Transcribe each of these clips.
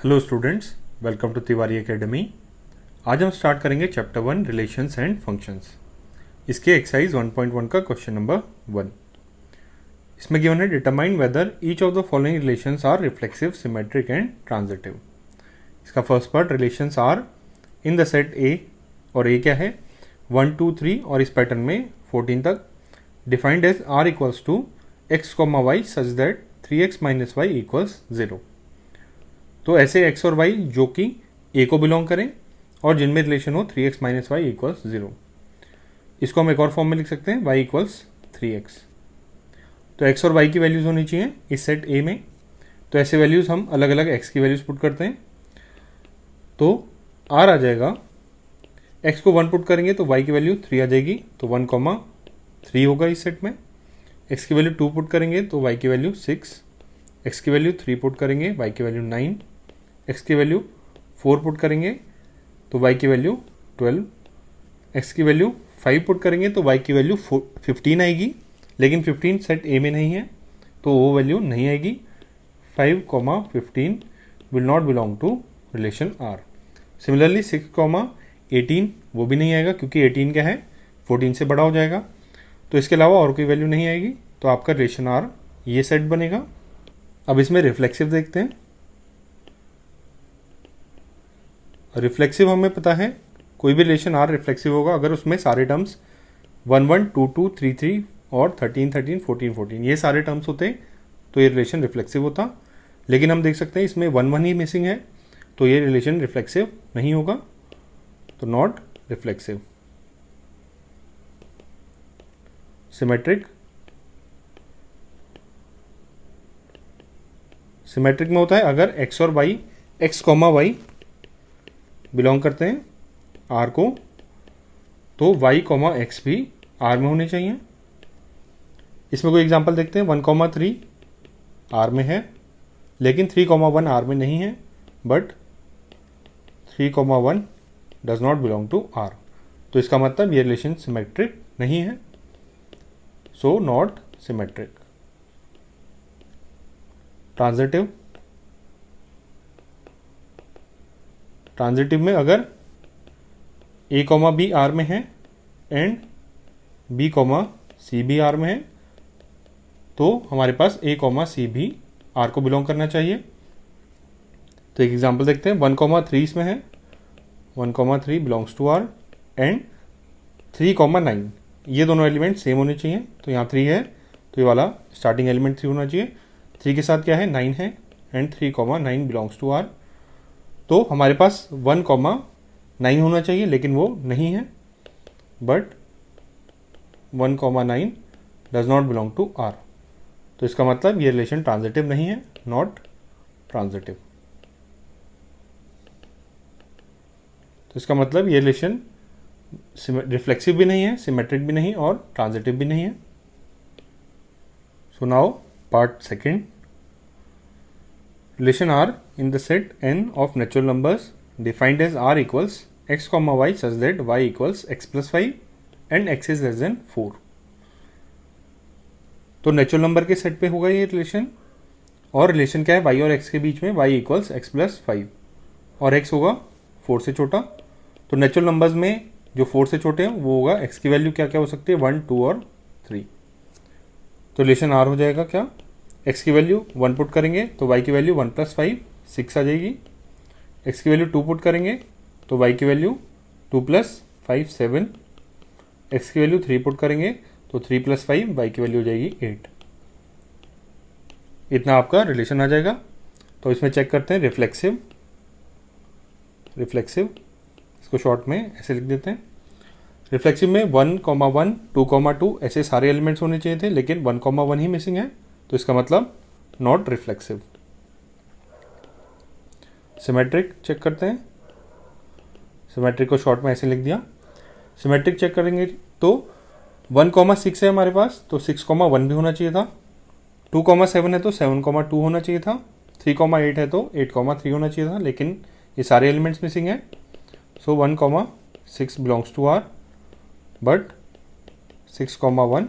Hello students, welcome to Tiwari academy. आज हम start करेंगे चैप्टर 1 रिलेशंस एंड फंक्शंस। इसके एक्सरसाइज 1.1 का क्वेश्चन नंबर 1। इसमें गिवन है determine whether each of the following relations are reflexive, symmetric and transitive. इसका first part, relations are in the set A, और A क्या है 1 2 3 और इस पैटर्न में 14 तक, defined as R equals to X comma Y such that 3x minus Y equals 0। तो ऐसे x और y जो कि a को बिलोंग करें और जिनमें रिलेशन हो 3x माइनस वाई इक्वल्स 0। इसको हम एक और फॉर्म में लिख सकते हैं y इक्वल्स 3x। तो x और y की वैल्यूज़ होनी चाहिए इस सेट a में। तो ऐसे वैल्यूज़ हम अलग अलग x की वैल्यूज़ पुट करते हैं। तो r आ जाएगा, x को 1 पुट करेंगे तो y की वैल्यू 3 आ जाएगी, तो 1,3 होगा इस सेट में। x की वैल्यू 2 पुट करेंगे तो y की वैल्यू 6, x की वैल्यू 3 पुट करेंगे y की वैल्यू 9, x की वैल्यू 4 पुट करेंगे तो y की वैल्यू 12, x की वैल्यू 5 पुट करेंगे तो y की वैल्यू 15 आएगी, लेकिन 15 सेट ए में नहीं है तो वो वैल्यू नहीं आएगी। 5,15 will not belong to relation R। Similarly 6,18 वो भी नहीं आएगा क्योंकि 18 क्या है 14 से बड़ा हो जाएगा। तो इसके अलावा और कोई वैल्यू नहीं आएगी, तो आपका रिलेशन R ये सेट बनेगा। अब इसमें रिफ्लेक्सिव देखते हैं। रिफ्लेक्सिव हमें पता है कोई भी रिलेशन आर रिफ्लेक्सिव होगा अगर उसमें सारे टर्म्स 1 1 2 2 3 3 और 13 13 14 14 ये सारे टर्म्स होते, तो ये रिलेशन रिफ्लेक्सिव होता। लेकिन हम देख सकते हैं इसमें 1 1 ही मिसिंग है, तो ये रिलेशन रिफ्लेक्सिव नहीं होगा, तो नॉट रिफ्लेक्सिव। सिमेट्रिक, सिमेट्रिक में होता है अगर x और y, x comma Y belong करते हैं R को, तो y कॉमा एक्स भी R में होने चाहिए। इसमें कोई एग्जांपल देखते हैं। 1,3 R में है, लेकिन 3,1 R में नहीं है, but 3,1 does not belong to R। तो इसका मतलब ये रिलेशन सिमेट्रिक नहीं है, so not symmetric. Transitive, transitive में अगर a कॉमा बी आर में है एंड b कॉमा सी भी आर में है, तो हमारे पास a कॉमा सी भी आर को बिलोंग करना चाहिए। तो एक एग्जांपल देखते हैं। 1,3 इसमें है, 1,3 बिलोंग्स टू आर एंड 3,9 ये दोनों एलिमेंट सेम होने चाहिए। तो यहाँ 3 है तो ये वाला स्टार्टिंग एलिमेंट 3 होना चाहिए। 3 के साथ क्या है 9 है एंड 3,9 बिलोंग्स टू आर। तो हमारे पास 1,9 होना चाहिए, लेकिन वो नहीं है, but 1,9 does not belong to R. तो इसका मतलब ये रिलेशन ट्रांजिटिव नहीं है, नॉट ट्रांजिटिव। तो इसका मतलब ये रिलेशन रिफ्लेक्सिव भी नहीं है, सिमेट्रिक भी नहीं और ट्रांजिटिव भी नहीं है। So now part second, relation R in the set n of natural numbers defined as R equals x comma y such that y equals x plus 5 and x is less than 4। तो natural number के set पे होगा ये relation, और relation क्या है y और x के बीच में, y इक्वल्स x प्लस 5 और x होगा 4 से छोटा। तो नेचुरल नंबर्स में जो 4 से छोटे हैं वो होगा x की वैल्यू क्या क्या हो सकती है 1 2 और 3। तो रिलेशन R हो जाएगा क्या, x की वैल्यू 1 पुट करेंगे तो y की वैल्यू 1 प्लस 5 6 आ जाएगी। x की वैल्यू 2 पुट करेंगे तो y की वैल्यू 2 प्लस 5 7। x की वैल्यू 3 पुट करेंगे तो 3 प्लस 5 y की वैल्यू हो जाएगी 8। इतना आपका रिलेशन आ जाएगा। तो इसमें चेक करते हैं रिफ्लेक्सिव, रिफ्लेक्सिव इसको शॉर्ट में ऐसे लिख देते हैं। रिफ्लेक्सिव में 1,1 2,2 ऐसे सारे एलिमेंट्स होने चाहिए थे, लेकिन 1,1 ही मिसिंग है, तो इसका मतलब नॉट रिफ्लेक्सिव। सिमेट्रिक चेक करते हैं। सिमेट्रिक को शॉर्ट में ऐसे लिख दिया। सिमेट्रिक चेक करेंगे तो 1,6 है हमारे पास, तो 6,1 भी होना चाहिए था। 2,7 है तो 7,2 होना चाहिए था। 3,8 है तो 8,3 होना चाहिए था, लेकिन ये सारे एलिमेंट्स मिसिंग है। So 1,6 belongs to R, but 6,1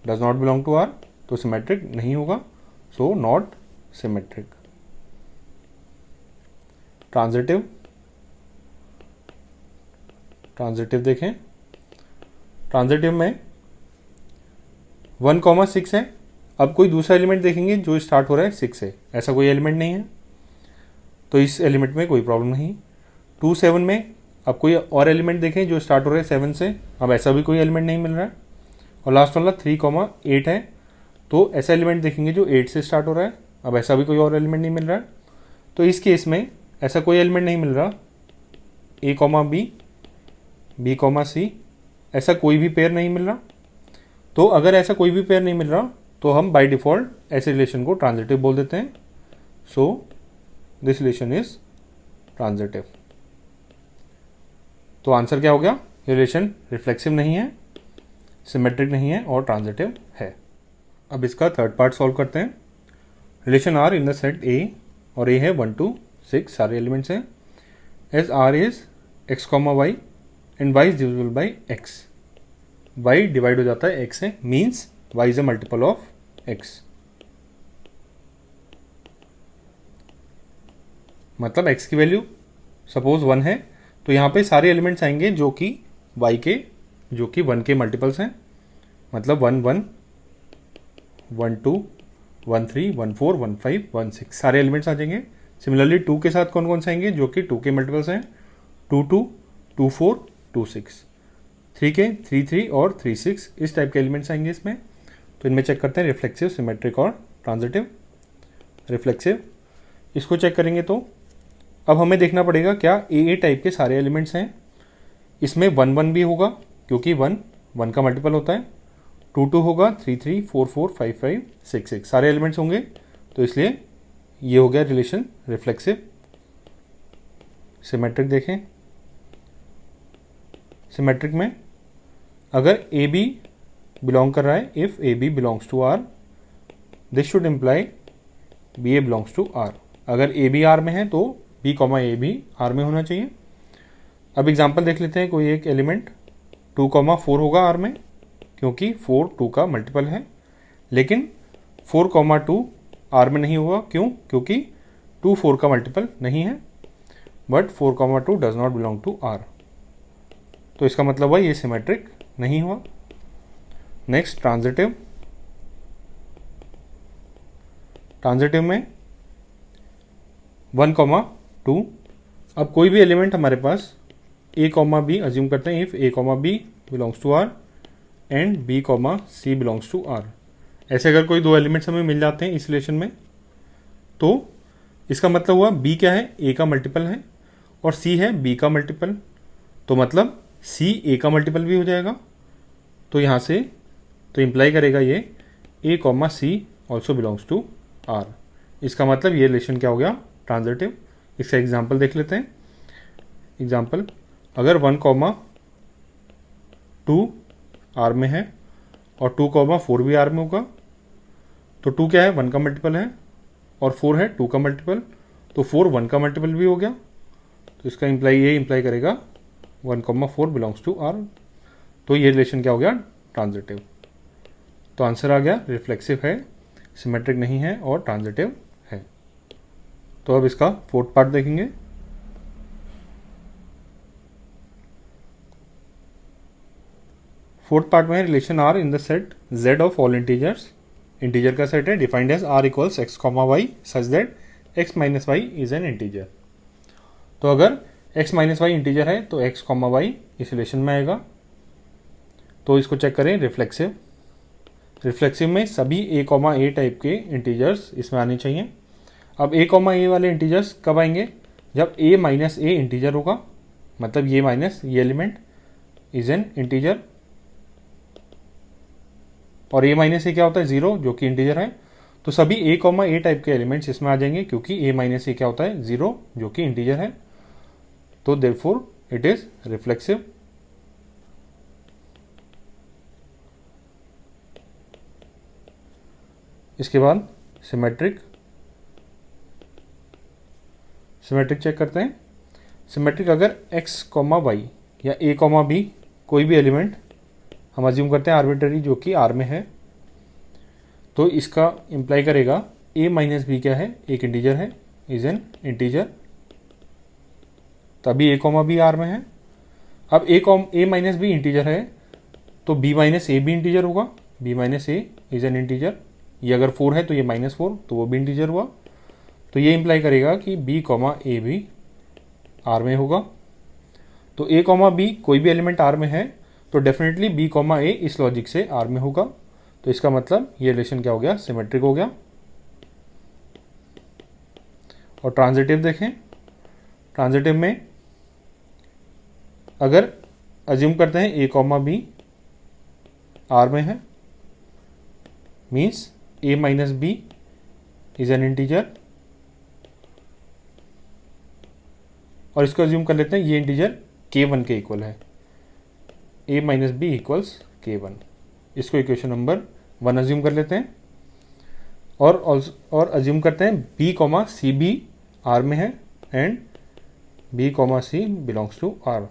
does not belong to R, तो सिमेट्रिक नहीं होगा, सो नॉट सिमेट्रिक। ट्रांजिटिव देखें, ट्रांजिटिव में 1,6 है। अब कोई दूसरा एलिमेंट देखेंगे जो स्टार्ट हो रहा है 6 से, ऐसा कोई एलिमेंट नहीं है तो इस एलिमेंट में कोई प्रॉब्लम नहीं। 2, 7 में अब कोई और एलिमेंट देखें जो स्टार्ट हो रहा है 7 से, अब ऐसा भी कोई एलिमेंट नहीं मिल रहा है। और लास्ट वाला 3,8 है, तो ऐसा एलिमेंट देखेंगे जो 8 से स्टार्ट हो रहा है, अब ऐसा भी कोई और एलिमेंट नहीं मिल रहा है। तो इस केस में ऐसा कोई एलिमेंट नहीं मिल रहा, A, B, C, ऐसा कोई भी पेयर नहीं मिल रहा। तो अगर ऐसा कोई भी पेयर नहीं मिल रहा तो हम बाय डिफ़ॉल्ट ऐसे रिलेशन को ट्रांजिटिव बोल देते हैं। So this relation is transitive. तो आंसर क्या हो गया? ये रिलेशन रिफ्लेक्सिव नहीं है, सिमेट्रिक नहीं है और ट्रांजिटिव है। अब इसका थर्ड पार्ट सॉल्व करते हैं। Relation R in the set A, और ए है 1 to 6 सारे एलिमेंट्स हैं। As R is x, y and y is divisible by x। y divide हो जाता है x से, means y is a multiple of x। मतलब x की वैल्यू सपोज 1 है तो यहाँ पे सारे एलिमेंट्स आएंगे जो कि y के, जो कि 1 के मल्टीपल्स हैं। मतलब 1, 1, 1, 2, 1, 3, 1, 4, 1, 5, 1, 6 सारे एलिमेंट्स आ जाएंगे। सिमिलरली 2 के साथ कौन कौन से आएंगे जो कि 2 के मल्टीपल्स हैं? 2, 2, 2, 4, 2, 6। 3 के 3, 3 और 3, 6 इस टाइप के एलिमेंट्स आएंगे इसमें। तो इनमें चेक करते हैं रिफ्लेक्सिव, सिमेट्रिक और ट्रांजिटिव। रिफ्लेक्सिव इसको चेक करेंगे तो अब हमें देखना पड़ेगा क्या ए टाइप के सारे एलिमेंट्स हैं। इसमें 1, 1 भी होगा क्योंकि 1, 1 का मल्टीपल होता है। 2, 2 होगा, 3, 3, 4, 4, 5, 5, 6, 6 सारे एलिमेंट्स होंगे। तो इसलिए ये हो गया रिलेशन रिफ्लेक्सिव। सिमेट्रिक देखें, सिमेट्रिक में अगर ए बी बिलोंग कर रहा है, if A B belongs to R, this should imply B A belongs to R. अगर ए बी आर में है तो बी कॉमा ए भी आर में होना चाहिए। अब एग्जांपल देख लेते हैं। कोई एक एलिमेंट 2,4 होगा आर में क्योंकि 4 2 का मल्टीपल है, लेकिन 4,2 आर में नहीं होगा। क्यों? क्योंकि 2 4 का मल्टीपल नहीं है, but 4,2 does not belong to R. तो इसका मतलब है ये सिमेट्रिक नहीं हुआ। Next transitive. ट्रांजिटिव में 1,2। अब कोई भी एलिमेंट हमारे पास a, b अज्यूम करते हैं if a, b belongs to R and b, c belongs to R. ऐसे अगर कोई दो एलिमेंट्स हमें मिल जाते हैं इस रिलेशन में तो इसका मतलब हुआ b क्या है? a का मल्टीपल है और c है b का मल्टीपल। तो मतलब c a का मल्टीपल भी हो जाएगा। तो यहाँ से तो इम्प्लाई करेगा ये a, c also belongs to r। इसका मतलब ये रिलेशन क्या हो गया? ट्रांजिटिव। इसका एग्जाम्पल देख लेते हैं। एग्जाम्पल, अगर 1,2 आर में है और 2,4 भी आर में होगा तो 2 क्या है? 1 का मल्टीपल है और 4 है 2 का मल्टीपल, तो 4 1 का मल्टीपल भी हो गया। तो इसका ये इम्प्लाई करेगा 1,4 बिलोंग्स टू आर। तो ये रिलेशन क्या हो गया? ट्रांजिटिव। तो आंसर आ गया रिफ्लेक्सिव है, सिमेट्रिक नहीं है और ट्रांजिटिव है। तो अब इसका फोर्थ पार्ट देखेंगे। फोर्थ पार्ट में relation R in the set z of all integers. Integer का सेट है defined as r equals x, y such that x minus Y is an integer. तो अगर x माइनस वाई इंटीजर है तो x, y इस relation में आएगा। तो इसको चेक करें रिफ्लेक्सिव। रिफ्लेक्सिव में सभी a, a टाइप के इंटीजर्स इसमें आने चाहिए। अब a, a वाले इंटीजर्स कब आएंगे? जब a माइनस a इंटीजर होगा, मतलब ये माइनस ये एलिमेंट इज एन इंटीजर। और a माइनस ए क्या होता है? 0, जो कि इंटीजर है। तो सभी a, a टाइप के एलिमेंट्स इसमें आ जाएंगे क्योंकि a माइनस ए क्या होता है? 0, जो कि इंटीजर है। तो देयरफॉर इट इज रिफ्लेक्सिव। इसके बाद सिमेट्रिक। सिमेट्रिक चेक करते हैं। सिमेट्रिक अगर x, y या a, b कोई भी एलिमेंट हम अज्यूम करते हैं आर्बिट्ररी जो कि R में है, तो इसका इम्प्लाई करेगा a माइनस बी क्या है? एक इंटीजर है, इज एन इंटीजर। तभी ए कॉमा बी आर में है। अब ए माइनस बी इंटीजर है तो बी माइनस ए भी इंटीजर होगा, B minus A is an integer. ये अगर 4 है तो ये -4 तो वो भी इंटीजर हुआ। तो ये इंप्लाई करेगा कि बी कॉमा ए भी आर में होगा। तो ए कॉमा बी कोई भी एलिमेंट आर में है तो डेफिनेटली बी कॉमा ए इस लॉजिक से आर में होगा। तो इसका मतलब ये रिलेशन क्या हो गया, सिमेट्रिक हो गया। और ट्रांजिटिव देखें, ट्रांजिटिव में अगर अज्यूम करते हैं ए कॉमा बी आर में है, means A minus B is an integer, और इसको अज्यूम कर लेते हैं ये इंटीजर k1 के इक्वल है, a minus B equals k1। इसको इक्वेशन नंबर 1 अज्यूम कर लेते हैं। और अज्यूम करते हैं b कॉमा सी भी आर में है and b comma C belongs to R,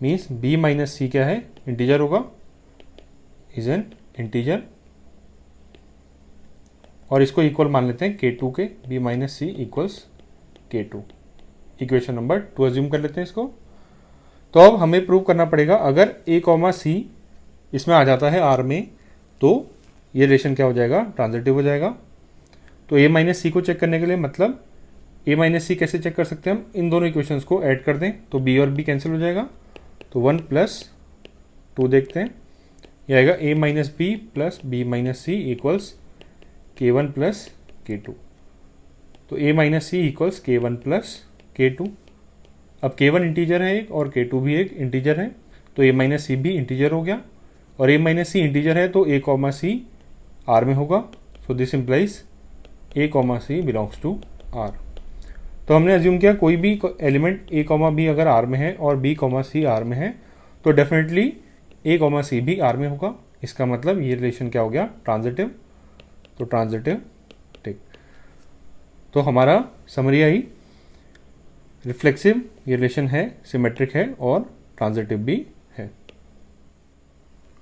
means b minus C क्या है, इंटीजर होगा, इज एन इंटीजर। और इसको इक्वल मान लेते हैं k2 के, b minus C equals k2। Equation number 2 assume कर लेते हैं इसको। तो अब हमें प्रूव करना पड़ेगा अगर a कॉमा सी इसमें आ जाता है आर में तो ये रिलेशन क्या हो जाएगा, ट्रांजिटिव हो जाएगा। तो a माइनस सी को चेक करने के लिए, मतलब a माइनस सी कैसे चेक कर सकते हैं हम, इन दोनों इक्वेशंस को ऐड कर दें तो b और b कैंसिल हो जाएगा। तो 1 प्लस 2 देखते हैं, यह आएगा a minus B plus B minus C equals k1 plus k2। तो a minus C equals k1 plus k2। अब k1 इंटीजर है एक और k2 भी एक इंटीजर है, तो a माइनस सी भी इंटीजर हो गया। और a माइनस सी इंटीजर है तो a कॉमा सी आर में होगा। So this implies a comma C belongs to R. तो हमने अज्यूम किया कोई भी एलिमेंट a कॉमा बी अगर आर में है और b कॉमा सी आर में है तो डेफिनेटली a कॉमा सी भी आर में होगा। इसका मतलब ये रिलेशन क्या हो गया, ट्रांजिटिव। तो ट्रांजिटिव, ठीक। तो हमारा समरी आई, रिफ्लेक्सिव ये रिलेशन है, सिमेट्रिक है और ट्रांजिटिव भी है।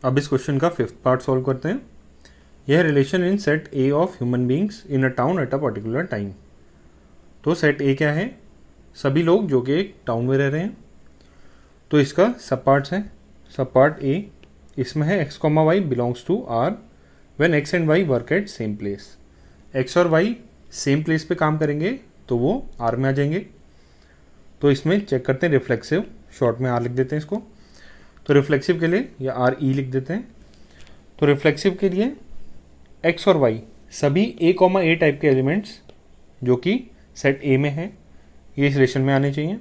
अब इस क्वेश्चन का 5th पार्ट सॉल्व करते हैं। यह relation in set A of human beings in a town at a particular time. तो सेट ए क्या है, सभी लोग जो कि एक टाउन में रह रहे हैं। तो इसका सब पार्ट्स हैं। सब पार्ट ए, इसमें है x comma Y belongs to R when X and Y work at same place. X और वाई सेम प्लेस पे काम करेंगे तो वो आर में आ जाएंगे। तो इसमें चेक करते हैं रिफ्लेक्सिव, शॉर्ट में आर लिख देते हैं इसको। तो रिफ्लेक्सिव के लिए या आर ई लिख देते हैं। तो रिफ्लेक्सिव के लिए एक्स और वाई सभी ए कॉमा ए टाइप के एलिमेंट्स जो कि सेट ए में है ये इस रिलेशन में आने चाहिए।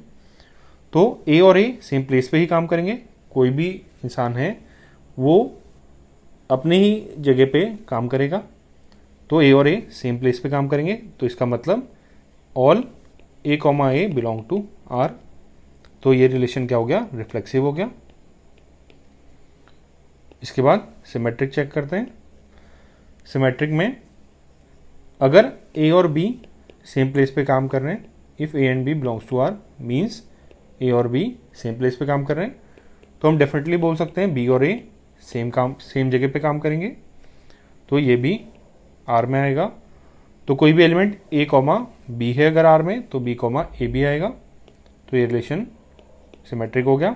तो ए और ए सेम प्लेस पे ही काम करेंगे। कोई भी इंसान है वो अपने ही जगह पे काम करेगा, तो ए और ए सेम प्लेस पे काम करेंगे। तो इसका मतलब all A comma A belong to R. तो ये रिलेशन क्या हो गया, रिफ्लेक्सिव हो गया। इसके बाद सिमेट्रिक चेक करते हैं। सिमेट्रिक में अगर ए और बी सेम प्लेस पे काम कर रहे हैं, if A and B belongs to R means A और बी सेम प्लेस पे काम कर रहे हैं, तो हम डेफिनेटली बोल सकते हैं बी और ए सेम जगह पे काम करेंगे। तो ये भी आर में आएगा। तो कोई भी एलिमेंट ए कॉमा बी है अगर आर में तो बी कॉमा ए भी आएगा। तो ये रिलेशन सिमेट्रिक हो गया।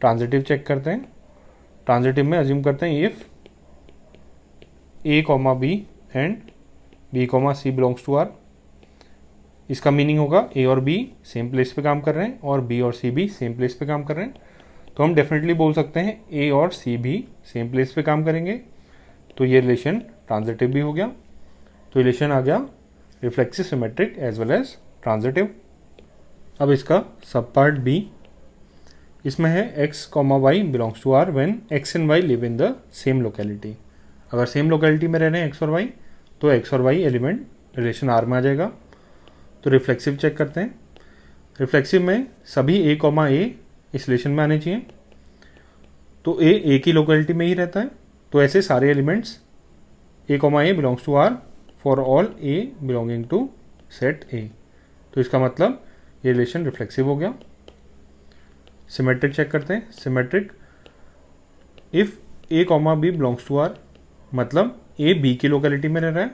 ट्रांजिटिव चेक करते हैं। ट्रांजिटिव में अज्यूम करते हैं if A comma B and B comma C belongs to R. इसका मीनिंग होगा ए और बी सेम प्लेस पे काम कर रहे हैं और बी और सी भी सेम प्लेस पे काम कर रहे हैं। तो हम डेफिनेटली बोल सकते हैं ए और सी भी सेम प्लेस पे काम करेंगे। तो ये रिलेशन ट्रांजिटिव भी हो गया। तो रिलेशन आ गया reflexive, symmetric as well as transitive. अब इसका सब पार्ट बी, इसमें है x comma Y belongs to R when X and Y live in the same locality. अगर सेम लोकेलिटी में रह रहे हैं एक्स और वाई तो एक्स और वाई एलिमेंट रिलेशन आर में आ जाएगा। तो रिफ्लेक्सिव चेक करते हैं। रिफ्लेक्सिव में सभी ए कॉमा ए इस रिलेशन में आने चाहिए। तो ए की लोकेलिटी में ही रहता है, तो ऐसे सारे elements A comma A belongs to R for all A belonging to set A. तो इसका मतलब ये रिलेशन रिफ्लेक्सिव हो गया। सिमेट्रिक चेक करते हैं। Symmetric if A comma B belongs to R, मतलब ए बी की लोकेलिटी में रह रहा है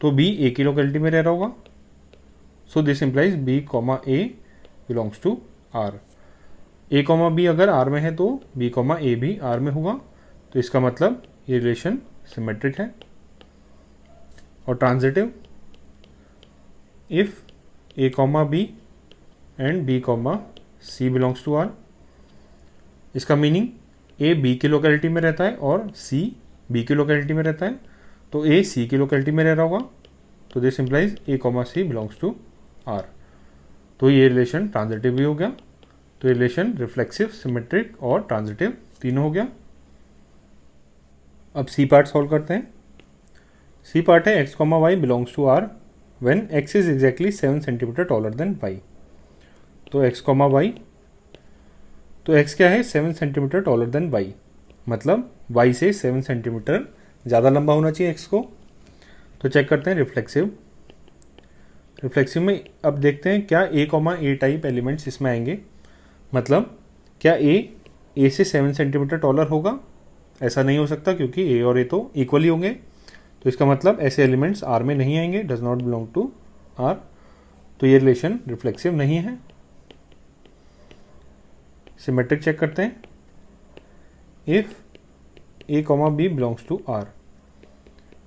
तो बी ए की लोकेलिटी में रह रहा होगा। So this implies B comma A belongs to R. A comma B अगर आर में है तो बी कॉमा ए भी आर में होगा, तो इसका मतलब ये रिलेशन सिमेट्रिक है। और transitive, if A comma B and B comma C belongs to R, इसका मीनिंग ए बी की लोकेलिटी में रहता है और सी बी की लोकेलिटी में रहता है, तो ए सी की लोकेलिटी में रह रहा होगा, तो this implies a comma C belongs to R. तो ये रिलेशन ट्रांजिटिव भी हो गया। तो ये रिलेशन रिफ्लेक्सिव, सिमेट्रिक और ट्रांजिटिव तीनों हो गया। अब सी पार्ट सॉल्व करते हैं। सी पार्ट है x comma Y belongs to R when x is exactly 7 centimetre taller than y. तो एक्स कॉमा वाई, तो एक्स क्या है 7 सेंटीमीटर टॉलर देन वाई, मतलब वाई से 7 सेंटीमीटर ज़्यादा लंबा होना चाहिए एक्स को। तो चेक करते हैं रिफ्लेक्सिव। रिफ्लेक्सिव में अब देखते हैं क्या ए कॉमा ए टाइप एलिमेंट्स इसमें आएंगे, मतलब क्या ए से 7 सेंटीमीटर टॉलर होगा। ऐसा नहीं हो सकता क्योंकि ए और ए तो इक्वली होंगे, तो इसका मतलब ऐसे एलिमेंट्स आर में नहीं आएंगे, does not belong to R. तो ये रिलेशन रिफ्लेक्सिव नहीं है। सिमेट्रिक चेक करते हैं। If A comma B belongs to R,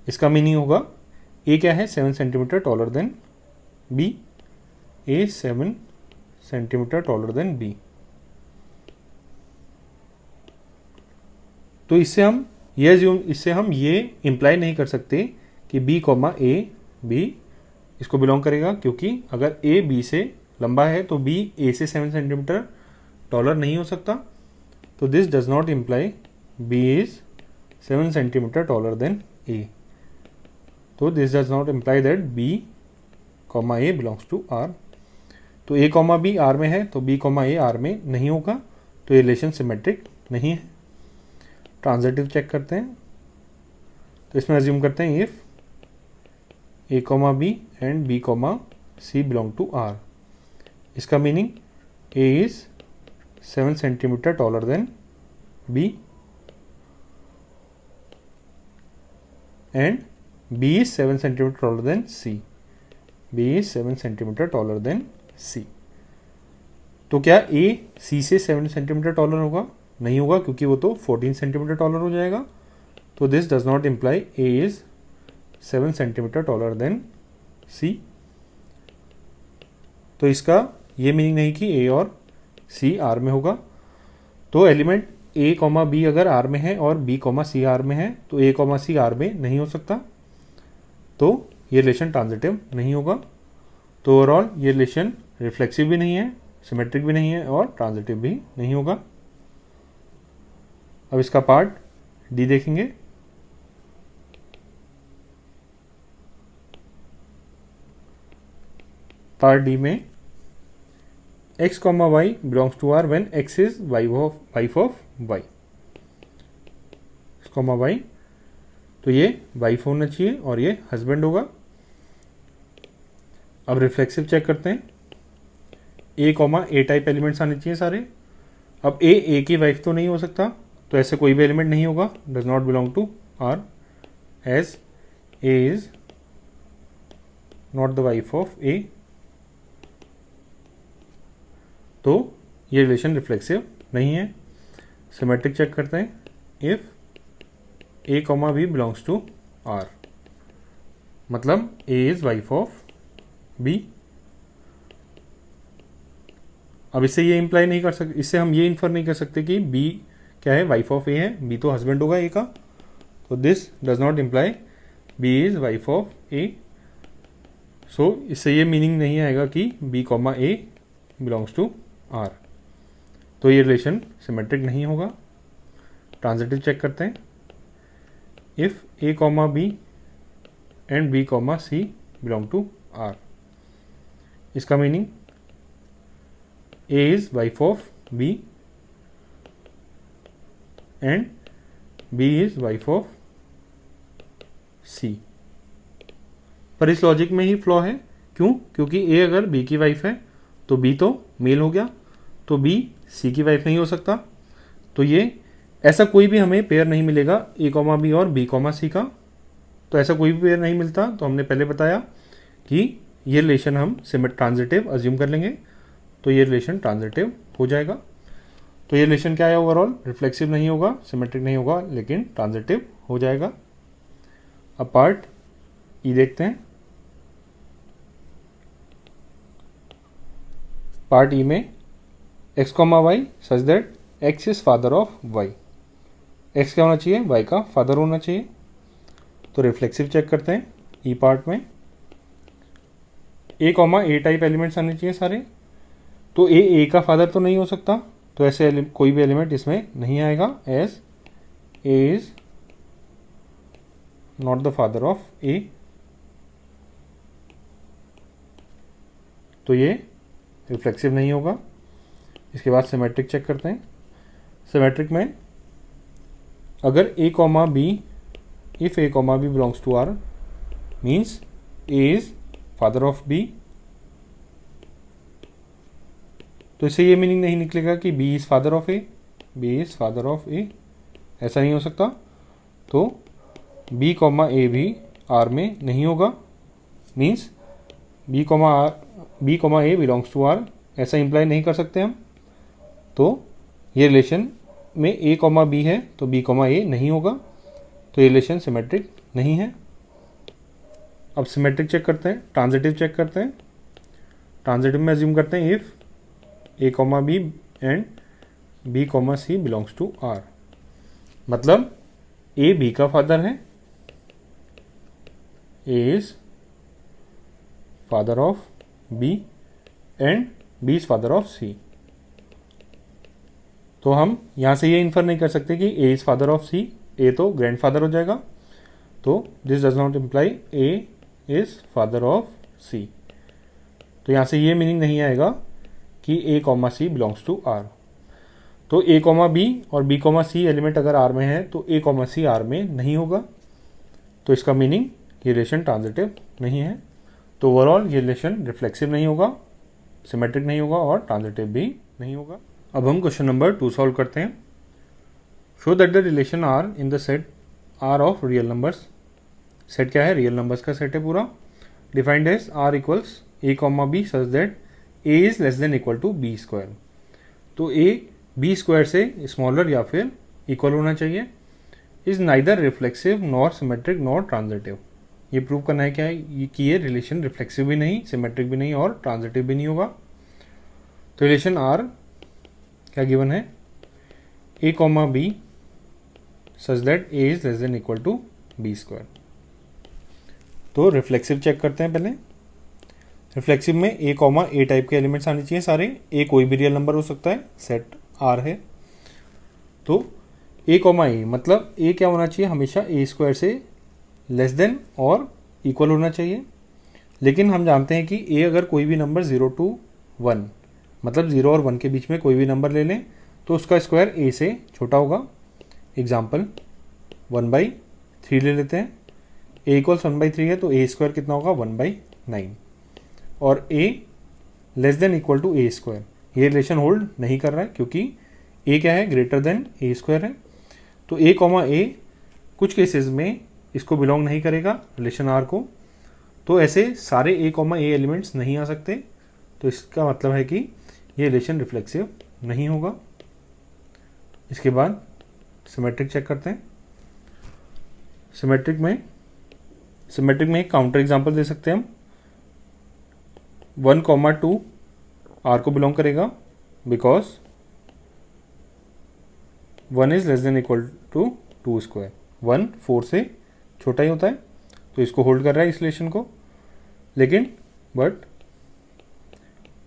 इसका मीनिंग होगा ए क्या है 7 centimetre taller than b, a 7 centimetre taller than b. तो इससे हम ये इम्प्लाई नहीं कर सकते कि बी कॉमा ए बी इसको बिलोंग करेगा, क्योंकि अगर ए बी से लंबा है तो बी ए से 7 सेंटीमीटर टॉलर नहीं हो सकता। तो this does not imply B is 7 centimetre taller than A. तो this does not imply that B comma A belongs to R. तो ए कॉमा बी आर में है तो बी कॉमा ए आर में नहीं होगा, तो ये रिलेशन सिमेट्रिक नहीं है। ट्रांजिटिव चेक करते हैं। तो इसमें अज्यूम करते हैं if A comma B and B comma C belong to R, इसका meaning A is 7 centimetre taller than B and B is 7 centimetre taller than C, B is 7 centimetre taller than C. तो क्या ए सी से 7 centimetre taller होगा? नहीं होगा, क्योंकि वो तो 14 सेंटीमीटर टॉलर हो जाएगा। तो this does not imply A is 7 centimetre taller than C. तो इसका ये मीनिंग नहीं कि ए और सी आर में होगा। तो एलिमेंट ए कॉमा बी अगर आर में है और बी कॉमा सी आर में है तो ए कॉमा सी आर में नहीं हो सकता, तो ये रिलेशन ट्रांजिटिव नहीं होगा। तो ओवरऑल ये रिलेशन रिफ्लेक्सिव भी नहीं है, सिमेट्रिक भी नहीं है और ट्रांजिटिव भी नहीं होगा। अब इसका पार्ट डी देखेंगे। पार्ट डी में x comma Y belongs to R when x is wife of y. X comma y, तो ये वाइफ होना चाहिए और ये हस्बैंड होगा। अब रिफ्लेक्सिव चेक करते हैं। A comma A type elements आने चाहिए सारे। अब ए की वाइफ तो नहीं हो सकता, तो ऐसे कोई भी एलिमेंट नहीं होगा, does not belong to R, as A is not the wife of A. तो ये रिलेशन रिफ्लेक्सिव नहीं है। सिमेट्रिक चेक करते हैं। If A comma B belongs to R, मतलब a is wife of b. अब इससे ये इंप्लाई नहीं कर सकते, इससे हम ये इन्फर नहीं कर सकते कि बी क्या है वाइफ ऑफ ए है, बी तो हस्बैंड होगा ए का। तो this does not imply B is wife of A. So इससे ये मीनिंग नहीं आएगा कि B comma A belongs to R. तो ये रिलेशन सिमेट्रिक नहीं होगा। ट्रांजिटिव चेक करते हैं। If A comma B and B comma C belong to R, इसका meaning A is wife of B and B is wife of C. पर इस logic में ही फ्लॉ है। क्यों? क्योंकि ए अगर बी की वाइफ है तो बी तो मेल हो गया, तो बी सी की वाइफ नहीं हो सकता। तो ये ऐसा कोई भी हमें पेयर नहीं मिलेगा ए कॉमा बी और बी कॉमा सी का। तो ऐसा कोई भी पेयर नहीं मिलता। तो हमने पहले बताया कि ये रिलेशन हम ट्रांजिटिव अज्यूम कर लेंगे तो ये रिलेशन ट्रांजिटिव हो जाएगा। तो ये रिलेशन क्या है ओवरऑल, रिफ्लेक्सिव नहीं होगा, सिमेट्रिक नहीं होगा, लेकिन ट्रांजिटिव हो जाएगा। अब पार्ट ई देखते हैं। पार्ट ई में x, y such that x is father of y। x क्या होना चाहिए, y का फादर होना चाहिए। तो रिफ्लेक्सिव चेक करते हैं ई पार्ट में। a टाइप एलिमेंट्स आने चाहिए सारे। तो a का फादर तो नहीं हो सकता, तो ऐसे कोई भी एलिमेंट इसमें नहीं आएगा, as a is not the father of a। तो ये रिफ्लेक्सिव नहीं होगा। इसके बाद सिमेट्रिक चेक करते हैं। सिमेट्रिक में अगर a, b, if a, b belongs to R means a is father of b, तो इससे ये मीनिंग नहीं निकलेगा कि b is father of a, b is father of a, ऐसा नहीं हो सकता। तो b, a भी R में नहीं होगा, means b, a belongs to R, ऐसा इंप्लाई नहीं कर सकते हम। तो ये रिलेशन में a, b है तो b, a नहीं होगा, तो ये रिलेशन सिमेट्रिक नहीं है। अब सिमेट्रिक चेक करते हैं, ट्रांजिटिव चेक करते हैं। ट्रांजिटिव में अज्यूम करते हैं if a, b and b, c belongs to R, मतलब a b का फादर है, a is father of b and b is father of c। तो हम यहां से ये इन्फर नहीं कर सकते कि a is father of c, a तो ग्रैंड फादर हो जाएगा, तो this does not imply a is father of c। तो यहां से ये मीनिंग नहीं आएगा कि a, c belongs to R। तो a, b और b, c एलिमेंट अगर R में है तो a, c R में नहीं होगा, तो इसका मीनिंग ये रिलेशन ट्रांजिटिव नहीं है। तो ओवरऑल ये रिलेशन रिफ्लेक्सिव नहीं होगा, सिमेट्रिक नहीं होगा और ट्रांजिटिव भी नहीं होगा। अब हम क्वेश्चन नंबर 2 सॉल्व करते हैं। Show that the relation R in the set R of real numbers. Set क्या है, रियल नंबर्स का सेट है पूरा। Defined as R equals a, b such that a is less than equal to b square. तो a b square से smaller या फिर equal होना चाहिए। Is neither reflexive nor symmetric nor transitive. ये प्रूव करना है क्या है कि ये रिलेशन रिफ्लेक्सिव भी नहीं, सिमेट्रिक भी नहीं और ट्रांजिटिव भी नहीं होगा। तो रिलेशन आर क्या गिवन है, a, b such that a is less than equal to b square. तो रिफ्लेक्सिव चेक करते हैं पहले। रिफ्लेक्सिव में a, a टाइप के एलिमेंट्स आने चाहिए सारे। a कोई भी रियल नंबर हो सकता है, सेट R है। तो a, a मतलब a क्या होना चाहिए, हमेशा a स्क्वायर से लेस देन और इक्वल होना चाहिए। लेकिन हम जानते हैं कि a अगर कोई भी नंबर 0 to 1 मतलब 0 और 1 के बीच में कोई भी नंबर ले लें तो उसका स्क्वायर a से छोटा होगा। एग्जाम्पल 1/3 ले लेते हैं। a इक्वल्स 1/3 है तो a स्क्वायर कितना होगा 1/9 और a less than equal to a square. ये रिलेशन होल्ड नहीं कर रहा है क्योंकि a क्या है, ग्रेटर देन a स्क्वायर है। तो a, a कुछ केसेस में इसको बिलोंग नहीं करेगा रिलेशन R को। तो ऐसे सारे a, a एलिमेंट्स नहीं आ सकते, तो इसका मतलब है कि ये रिलेशन रिफ्लेक्सिव नहीं होगा। इसके बाद सिमेट्रिक चेक करते हैं। सिमेट्रिक में एक काउंटर एग्जांपल दे सकते हैं हम। 1, 2 R को बिलोंग करेगा because 1 is less than equal to 2 square. 1 4 से छोटा ही होता है तो इसको होल्ड कर रहा है इस रिलेशन को। लेकिन but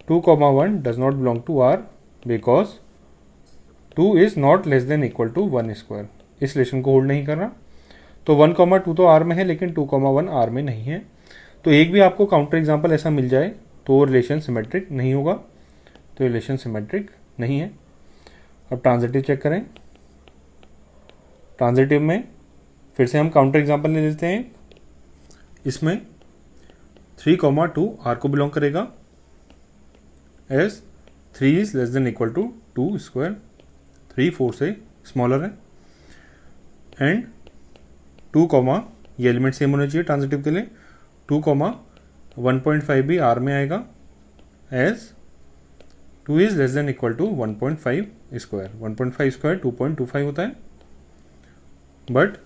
2, 1 does not belong to R because 2 is not less than equal to 1 square. इस रिलेशन को होल्ड नहीं कर रहा। तो 1, 2 तो R में है लेकिन 2, 1 R में नहीं है। तो एक भी आपको काउंटर एग्जांपल ऐसा मिल जाए तो रिलेशन सिमेट्रिक नहीं होगा, तो रिलेशन सिमेट्रिक नहीं है। अब ट्रांजिटिव चेक करें। ट्रांजिटिव में फिर से हम काउंटर एग्जांपल ले लेते हैं। इसमें 3, 2 R को बिलोंग करेगा as 3 is less than equal to 2 square. 3 4 से स्मॉलर है एंड 2, ये एलिमेंट सेम होना चाहिए ट्रांजिटिव के लिए। 2, 1.5 भी R में आएगा as 2 is less than equal to 1.5 square. 1.5 square 2.25 होता है, but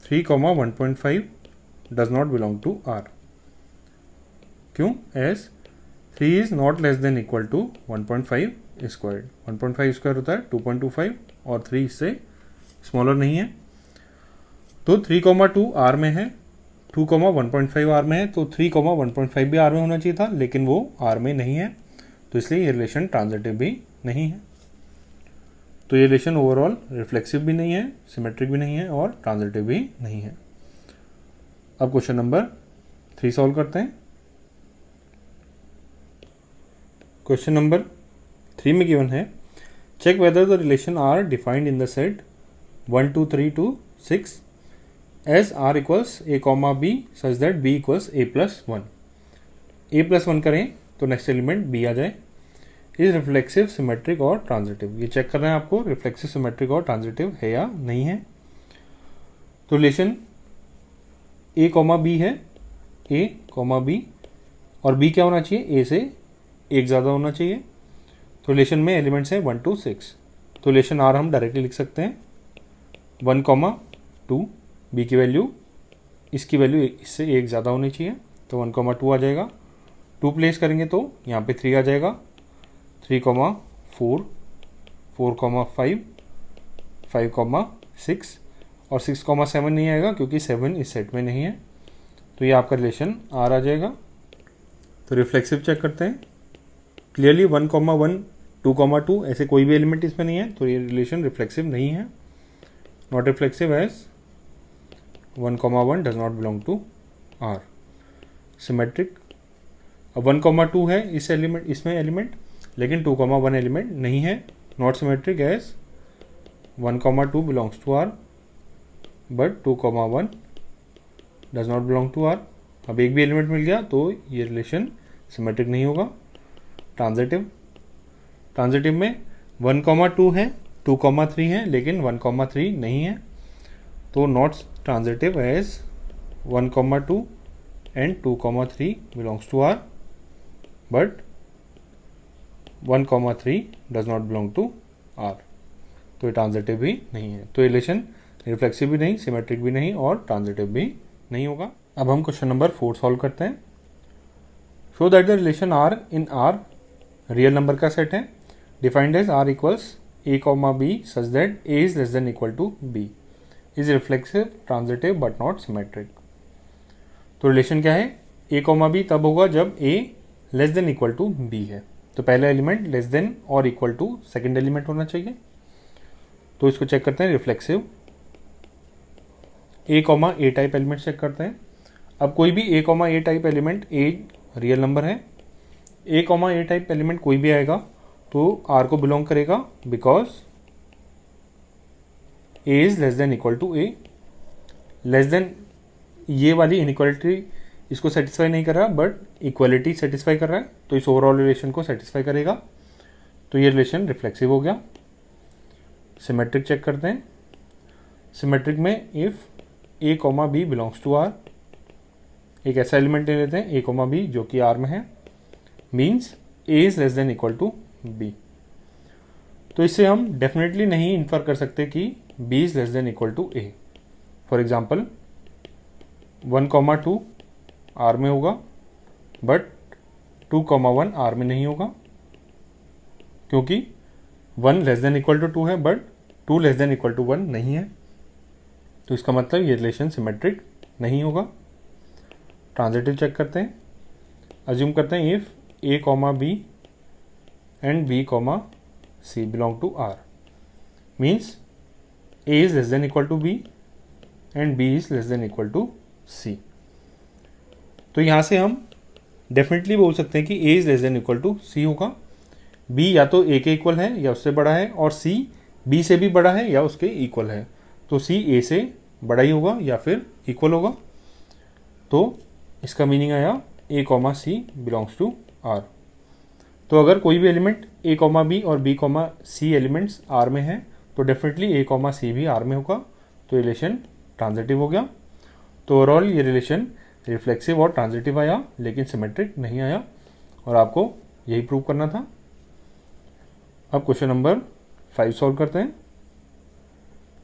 3 comma 1.5 does not belong to R. क्यों? As 3 is not less than equal to 1.5 square. 1.5 square होता है 2.25 और 3 इससे स्मॉलर नहीं है। तो 3,2 आर में है, 2,1.5 आर में है, तो 3,1.5 भी आर में होना चाहिए था, लेकिन वो आर में नहीं है, तो इसलिए ये रिलेशन ट्रांजिटिव भी नहीं है। तो ये रिलेशन ओवरऑल रिफ्लेक्सिव भी नहीं है, सिमेट्रिक भी नहीं है और ट्रांजिटिव भी नहीं है। अब क्वेश्चन नंबर 3 सॉल्व करते हैं। क्वेश्चन नंबर 3 में गिवन है, check whether the relation R defined in the set 1 2 3 2 6 as R equals A comma B such that b equals a plus 1। A plus 1 करें तो नेक्स्ट एलिमेंट बी आ जाए। Is reflexive, symmetric और transitive, ये check करना है आपको reflexive, symmetric और ट्रांजिटिव है या नहीं है। तो रिलेशन ए कॉमा बी है, ए कॉमा बी, और बी क्या होना चाहिए? ए से एक ज़्यादा होना चाहिए। तो रिलेशन में एलिमेंट्स हैं 1 2 6। तो रिलेशन आर हम डायरेक्टली लिख सकते हैं 1,2, बी की वैल्यू, इसकी वैल्यू इससे एक ज़्यादा होनी चाहिए, तो 1,2 आ जाएगा। 2 प्लेस करेंगे तो यहाँ पे 3 आ जाएगा, 3,4, 4,5, 5,6 और 6,7 नहीं आएगा क्योंकि 7 इस सेट में नहीं है। तो ये आपका रिलेशन आर आ जाएगा। तो रिफ्लेक्सिव चेक करते हैं। क्लियरली 1,1, 2,2 ऐसे कोई भी एलिमेंट इसमें नहीं है, तो ये रिलेशन रिफ्लेक्सिव नहीं है। Not reflexive as 1,1 does not belong to R. Symmetric, अब 1,2 है इस एलिमेंट, इसमें एलिमेंट, लेकिन 2,1 एलिमेंट नहीं है। Not symmetric as 1,2 belongs to R but 2,1 does not belong to R. अब एक भी एलिमेंट मिल गया तो ये रिलेशन सिमेट्रिक नहीं होगा। ट्रांजिटिव, ट्रांजिटिव में 1,2 है, 2,3 है, लेकिन 1,3 नहीं है, तो not transitive as 1,2 and 2,3 belongs to R but 1,3 does not belong to R. तो ये ट्रांजिटिव भी नहीं है। तो रिलेशन रिफ्लेक्सिव भी नहीं, सिमेट्रिक भी नहीं और ट्रांजिटिव भी नहीं होगा। अब हम क्वेश्चन नंबर 4 सॉल्व करते हैं। Show that the relation R in R real number का सेट है, defined as R equals A comma B such that A is less than equal to B, is reflexive, transitive but not symmetric. तो relation क्या है? A comma B तब होगा जब A less than equal to B है। तो पहला element less than और इक्वल टू सेकेंड एलिमेंट होना चाहिए। तो इसको चेक करते हैं reflexive. A comma A type element check करते हैं। अब कोई भी A comma A type element, A real number है, A comma A type element कोई भी आएगा तो आर को बिलोंग करेगा, because A is less than equal to A. Less than ये वाली इनइक्वालिटी इसको सेटिस्फाई नहीं कर रहा बट इक्वालिटी सेटिस्फाई कर रहा है, तो इस ओवरऑल रिलेशन को सेटिस्फाई करेगा। तो ये रिलेशन रिफ्लेक्सिव हो गया। सिमेट्रिक चेक करते हैं। सिमेट्रिक में if A comma B belongs to R, एक ऐसा एलिमेंट ले लेते हैं ए कॉमा बी जो कि आर में है, means A is less than equal to b. तो इससे हम डेफिनेटली नहीं इन्फर कर सकते कि b is less than equal to a. For example 1,2 R में होगा बट 2,1 आर में नहीं होगा, क्योंकि 1 लेस देन इक्वल टू 2 है but 2 less than equal to 1 नहीं है। तो इसका मतलब ये रिलेशन सिमेट्रिक नहीं होगा। ट्रांजिटिव चेक करते हैं। अज्यूम करते हैं if A comma B and B comma C belong to R, means A is less than equal to B and B is less than equal to C. तो यहाँ से हम डेफिनेटली बोल सकते हैं कि A is less than equal to C होगा। B या तो ए के इक्वल है या उससे बड़ा है, और सी बी से भी बड़ा है या उसके इक्वल है, तो सी ए से बड़ा ही होगा या फिर इक्वल होगा। तो इसका मीनिंग आया A comma C belongs to R. तो अगर कोई भी एलिमेंट ए कॉमा बी और B comma C elements R में है तो डेफिनेटली ए कॉमा सी भी आर में होगा। तो रिलेशन ट्रांजिटिव हो गया। तो ओवरऑल ये रिलेशन रिफ्लेक्सिव और ट्रांजिटिव आया लेकिन सिमेट्रिक नहीं आया, और आपको यही प्रूव करना था। अब क्वेश्चन नंबर 5 सॉल्व करते हैं।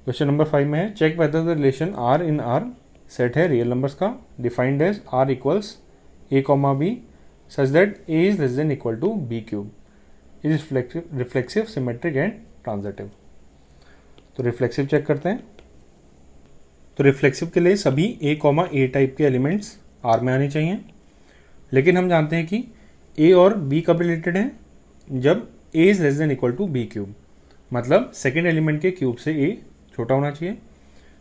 क्वेश्चन नंबर 5 में है check whether the relation R in R set है रियल नंबर्स का defined as R equals A comma B such that A is less than equal to B cube is reflexive symmetric and transitive. तो reflexive check करते हैं। तो reflexive के लिए सभी a comma A type के elements R में आने चाहिए, लेकिन हम जानते हैं कि ए और बी कब रिलेटेड हैं, जब A is less than equal to B cube, मतलब सेकेंड एलिमेंट के क्यूब से ए छोटा होना चाहिए,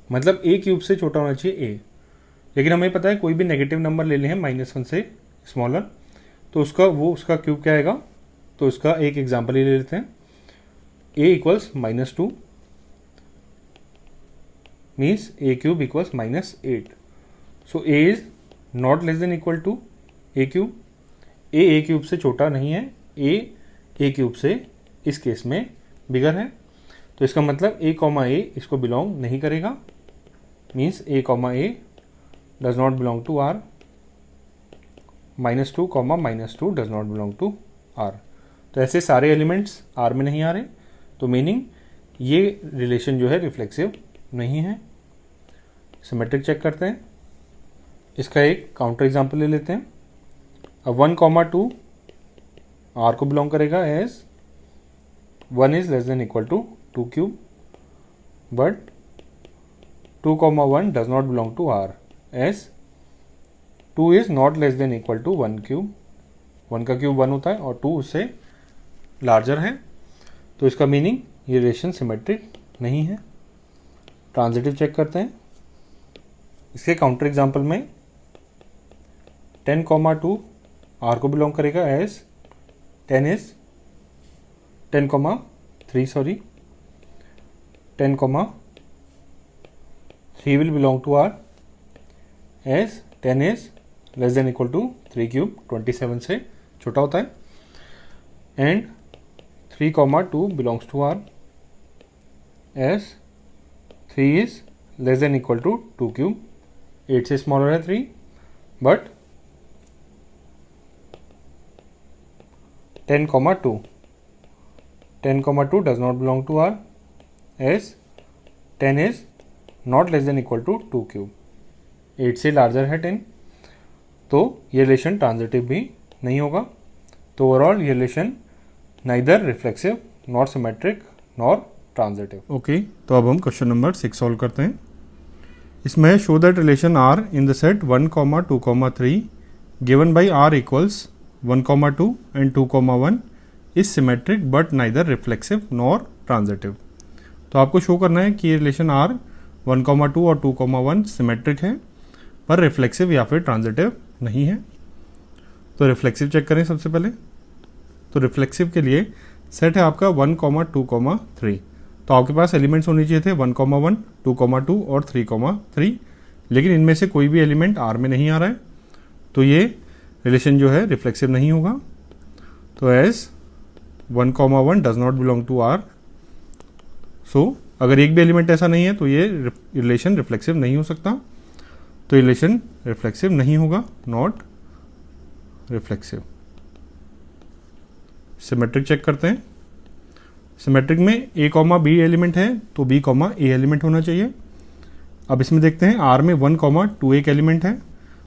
मतलब ए क्यूब से छोटा होना चाहिए ए। लेकिन हमें पता है कोई भी नेगेटिव नंबर ले लें -1 से स्मॉलर, तो उसका क्यूब क्या आएगा। तो उसका एक एग्जाम्पल ही ले लेते हैं। A equals -2 means A cube equals -8। So A is not less than equal to A cube. A cube से छोटा नहीं है, ए क्यूब से इस केस में बिगर है। तो इसका मतलब ए कॉमा ए इसको बिलोंग नहीं करेगा, means A comma a does not belong to R. -2 comma -2 does not belong to R. तो ऐसे सारे एलिमेंट्स आर में नहीं आ रहे, तो मीनिंग ये रिलेशन जो है रिफ्लेक्सिव नहीं है। सिमेट्रिक चेक करते हैं। इसका एक काउंटर एग्जांपल ले लेते हैं। अब 1,2 आर को बिलोंग करेगा as 1 is less than equal to 2 cube, but 2,1 does not belong to R as 2 is not less than equal to 1 cube. 1 का क्यूब 1 होता है और 2 उससे लार्जर है, तो इसका मीनिंग ये रिलेशन सिमेट्रिक नहीं है। ट्रांजिटिव चेक करते हैं। इसके काउंटर एग्जांपल में 10,2 आर को बिलोंग करेगा as 10,3 will belong to R as 10 is less than equal to 3 cube 27 से छोटा होता है, and 3,2 belongs to R as 3 is less than equal to 2 cube 8 से smaller है 3, but 10,2 does not belong to R as 10 is not less than equal to 2 cube 8 से larger है 10, तो ये रिलेशन ट्रांजिटिव भी नहीं होगा। तो ओवरऑल ये relation neither reflexive not symmetric nor transitive. Okay, तो अब हम क्वेश्चन नंबर 6 सॉल्व करते हैं। इसमें show that relation R in the set 1,2,3 given by R equals 1,2 and 2,1 is symmetric but neither reflexive nor transitive. तो आपको show करना है कि ये रिलेशन आर 1,2 और 2,1 सिमेट्रिक है पर रिफ्लेक्सिव या फिर ट्रांजिटिव नहीं है। तो रिफ्लेक्सिव चेक करें सबसे पहले। तो रिफ्लेक्सिव के लिए सेट है आपका 1,2,3। तो आपके पास एलिमेंट्स होने चाहिए थे 1,1, 2,2 और 3,3, लेकिन इनमें से कोई भी एलिमेंट आर में नहीं आ रहा है, तो ये रिलेशन जो है रिफ्लेक्सिव नहीं होगा। तो as 1,1 does not belong to R, so अगर एक भी एलिमेंट ऐसा नहीं है तो ये रिलेशन रिफ्लेक्सिव नहीं हो सकता, तो रिलेशन रिफ्लेक्सिव नहीं होगा, नॉट रिफ्लेक्सिव। सिमेट्रिक चेक करते हैं। सिमेट्रिक में ए कॉमा बी एलिमेंट है तो बी कॉमा ए एलिमेंट होना चाहिए। अब इसमें देखते हैं आर में 1,2 एक एलिमेंट है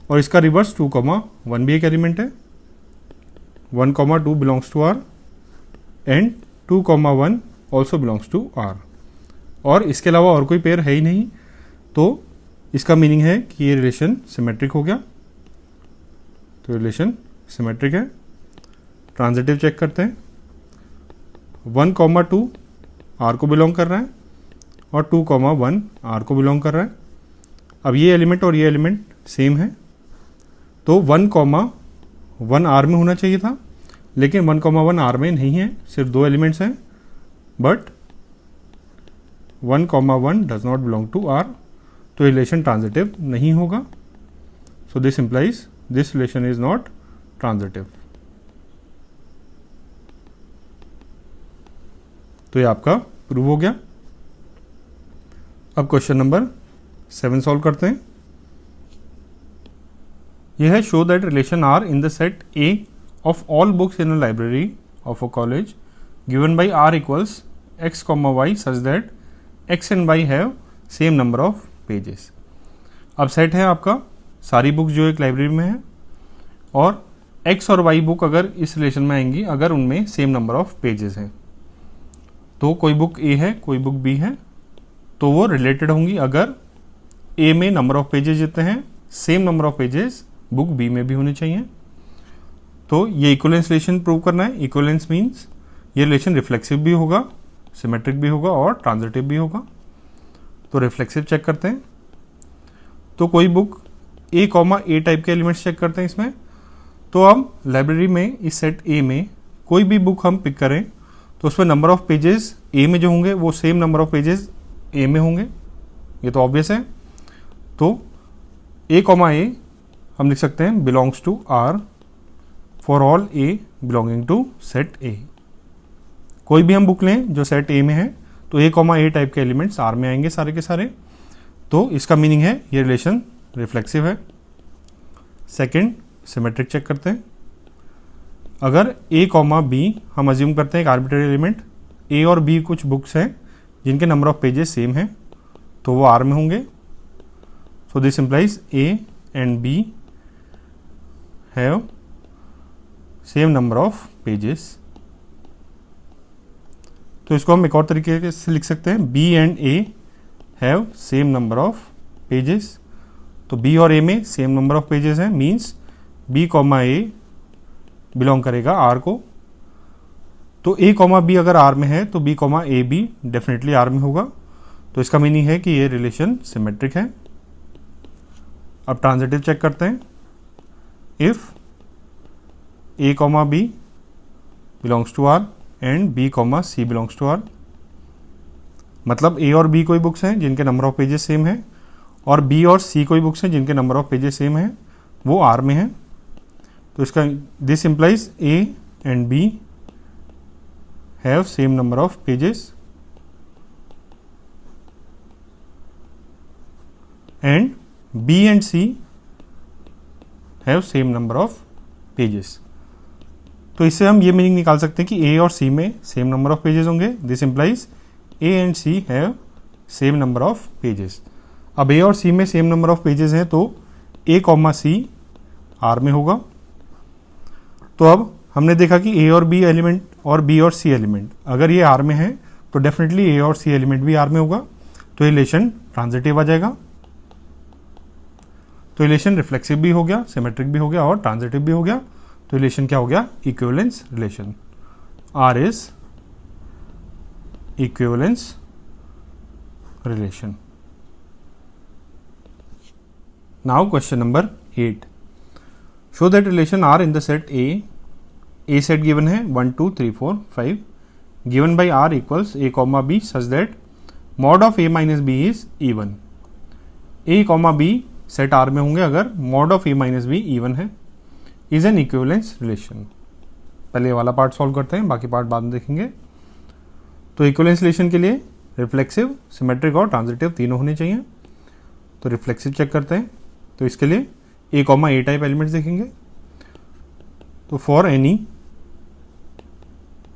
और इसका रिवर्स 2,1 भी एक एलिमेंट है। 1,2 belongs to R and 2,1 also belongs to R, और इसके अलावा और कोई पेयर है ही नहीं, तो इसका मीनिंग है कि ये रिलेशन सिमेट्रिक हो गया। तो रिलेशन सिमेट्रिक है। ट्रांजिटिव चेक करते हैं। 1,2 आर को बिलोंग कर रहा है और 2,1 आर को बिलोंग कर रहा है। अब ये एलिमेंट और ये एलिमेंट सेम है, तो 1,1 आर में होना चाहिए था, लेकिन 1,1 आर में नहीं है, सिर्फ 2 एलिमेंट्स हैं, but 1,1 does not belong to R, तो रिलेशन ट्रांजिटिव नहीं होगा। So this implies this relation is not transitive. तो ये आपका प्रूव हो गया। अब क्वेश्चन नंबर 7 सॉल्व करते हैं। यह है show that relation R in the set A of all books in a library of a college given by R equals x comma Y such that x and y have same number of pages. अब set है आपका सारी books जो एक library में है, और x और वाई बुक अगर इस रिलेशन में आएंगी अगर उनमें सेम नंबर ऑफ पेजेस हैं। तो कोई बुक ए है कोई बुक बी है तो वो रिलेटेड होंगी अगर ए में नंबर ऑफ पेजेस जितने हैं same number of pages book b में भी होने चाहिए। तो ये इक्विवेलेंस रिलेशन प्रूव करना है। इक्विवेलेंस मीन्स ये रिलेशन रिफ्लेक्सिव भी होगा, सिमेट्रिक भी होगा और ट्रांजिटिव भी होगा। तो रिफ्लेक्सिव चेक करते हैं। तो कोई बुक ए कॉमा ए टाइप के एलिमेंट्स चेक करते हैं इसमें। तो हम लाइब्रेरी में इस सेट ए में कोई भी बुक हम पिक करें तो उसमें नंबर ऑफ पेजेस ए में जो होंगे वो सेम नंबर ऑफ पेजेस ए में होंगे, ये तो ऑब्वियस है। तो ए कॉमा ए हम लिख सकते हैं belongs to R for all A belonging to set A. कोई भी हम बुक लें जो सेट ए में है तो ए कॉमा ए टाइप के एलिमेंट्स आर में आएंगे सारे के सारे। तो इसका मीनिंग है ये रिलेशन रिफ्लेक्सिव है। सेकेंड सिमेट्रिक चेक करते हैं। अगर ए कॉमा बी हम अज्यूम करते हैं एक आर्बिट्ररी एलिमेंट, ए और बी कुछ बुक्स हैं जिनके नंबर ऑफ पेजेस सेम हैं तो वो आर में होंगे। So this implies a and b have same number of pages. तो इसको हम एक और तरीके से लिख सकते हैं, b and a have same number of pages. तो बी और ए में सेम नंबर ऑफ पेजेस हैं, मीन्स बी कॉमा ए बिलोंग करेगा आर को। तो ए कॉमा बी अगर आर में है तो बी कॉमा ए भी डेफिनेटली आर में होगा। तो इसका मीनिंग है कि ये रिलेशन सिमेट्रिक है। अब ट्रांजिटिव चेक करते हैं। If A comma B belongs to R and B comma C belongs to R, मतलब ए और बी कोई बुक्स हैं जिनके नंबर ऑफ पेजेस सेम है और बी और सी कोई बुक्स हैं जिनके नंबर ऑफ पेजेस सेम है, वो आर में है। तो इसका this implies a and b have same number of pages and b and c have same number of pages. तो इससे हम ये मीनिंग निकाल सकते हैं कि ए और सी में सेम नंबर ऑफ पेजेस होंगे। This implies a and c have same number of pages. अब ए और सी में सेम नंबर ऑफ पेजेस हैं तो ए कॉमा सी आर में होगा। तो अब हमने देखा कि ए और बी एलिमेंट और बी और सी एलिमेंट अगर ये आर में है तो डेफिनेटली ए और सी एलिमेंट भी आर में होगा। तो रिलेशन ट्रांजिटिव आ जाएगा। तो रिलेशन रिफ्लेक्सिव भी हो गया, सिमेट्रिक भी हो गया और ट्रांजिटिव भी हो गया। तो रिलेशन क्या हो गया? Equivalence relation. R is equivalence relation. Now question number 8, show that relation R in the set A set given है 1 2 3 4 5 given by R equals A comma B such that mod of A minus B is even. A comma b set R में होंगे अगर mod of A minus B even है, is an equivalence relation. पहले वाला part solve करते हैं, बाकी part बाद में देखेंगे। तो इक्विवेलेंस रिलेशन के लिए रिफ्लेक्सिव, सिमेट्रिक और ट्रांजिटिव तीनों होने चाहिए। तो रिफ्लेक्सिव चेक करते हैं। तो इसके लिए a comma A type elements देखेंगे। तो for any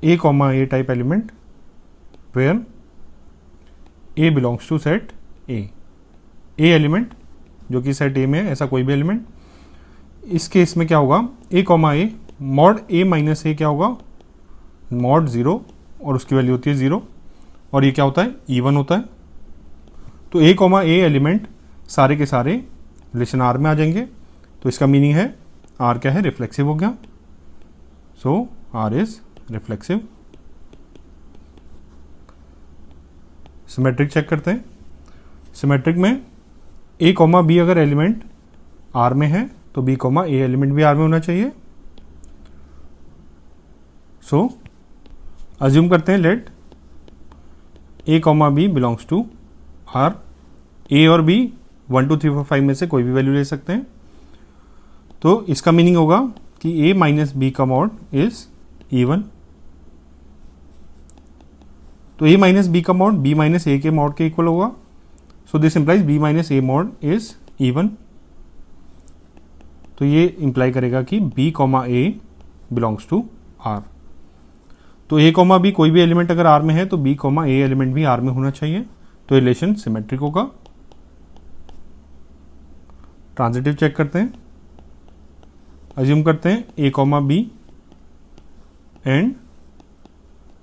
a comma A type element where a belongs to set A element जो कि सेट ए में है, ऐसा कोई भी एलिमेंट, इस केस में क्या होगा? A comma A mod A minus ए क्या होगा? मॉड 0 और उसकी वैल्यू होती है 0 और ये क्या होता है? इवन होता है। तो ए कॉमा ए एलिमेंट सारे के सारे रिलेशन आर में आ जाएंगे। तो इसका मीनिंग है आर क्या है? रिफ्लेक्सिव हो गया। So R is reflexive. Symmetric check करते हैं। सिमेट्रिक में ए कॉमा बी अगर एलिमेंट आर में है तो बी कॉमा ए एलिमेंट भी आर में होना चाहिए। सो अज्यूम करते हैं let A comma B belongs to R. A और बी 1 2 3 4 5 में से कोई भी वैल्यू ले सकते हैं। तो इसका मीनिंग होगा कि ए माइनस बी का मॉड इज इवन। तो ए माइनस बी का मॉड बी माइनस ए के मॉड के इक्वल होगा। So this implies b minus a mod is even. तो ये इंप्लाई करेगा कि B comma A belongs to R. तो ए कॉमा बी कोई भी एलिमेंट अगर आर में है तो बी कॉमा ए एलिमेंट भी आर में होना चाहिए, तो रिलेशन सिमेट्रिक होगा। ट्रांजिटिव चेक करते हैं, अज्यूम करते हैं A comma B and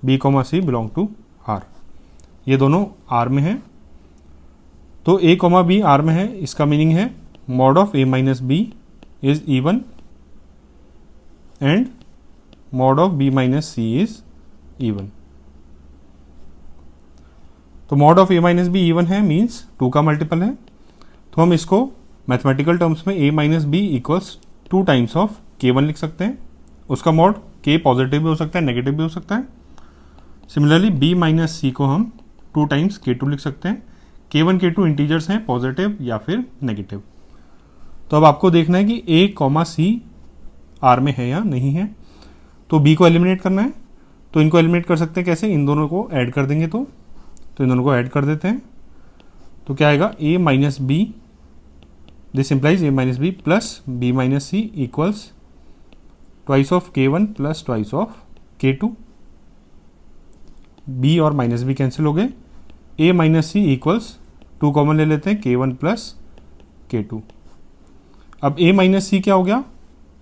B comma C belong to R, ये दोनों आर में हैं। तो ए कॉमा बी आर में है, इसका मीनिंग है mod of A minus B is even and mod of B minus C is even. तो mod of A minus B even है मीन्स 2 का मल्टीपल है, तो हम इसको मैथमेटिकल टर्म्स में a minus B equals 2 times of k1 लिख सकते हैं। उसका मॉड k पॉजिटिव भी हो सकता है, नेगेटिव भी हो सकता है। सिमिलरली b माइनस सी को हम 2 टाइम्स k2 लिख सकते हैं। k1 k2 इंटीजर्स हैं, पॉजिटिव या फिर नेगेटिव। तो अब आपको देखना है कि a कॉमा सी आर में है या नहीं है। तो b को एलिमिनेट करना है, तो इनको एलिमिनेट कर सकते हैं कैसे, इन दोनों को ऐड कर देंगे। तो इन दोनों को ऐड कर देते हैं, तो क्या आएगा a minus B, this implies a minus B plus b minus C equals twice of k1 plus twice of k2। b और माइनस b कैंसिल हो गए, a minus C equals 2 common ले लेते हैं k1 प्लस k2। अब a minus C क्या हो गया,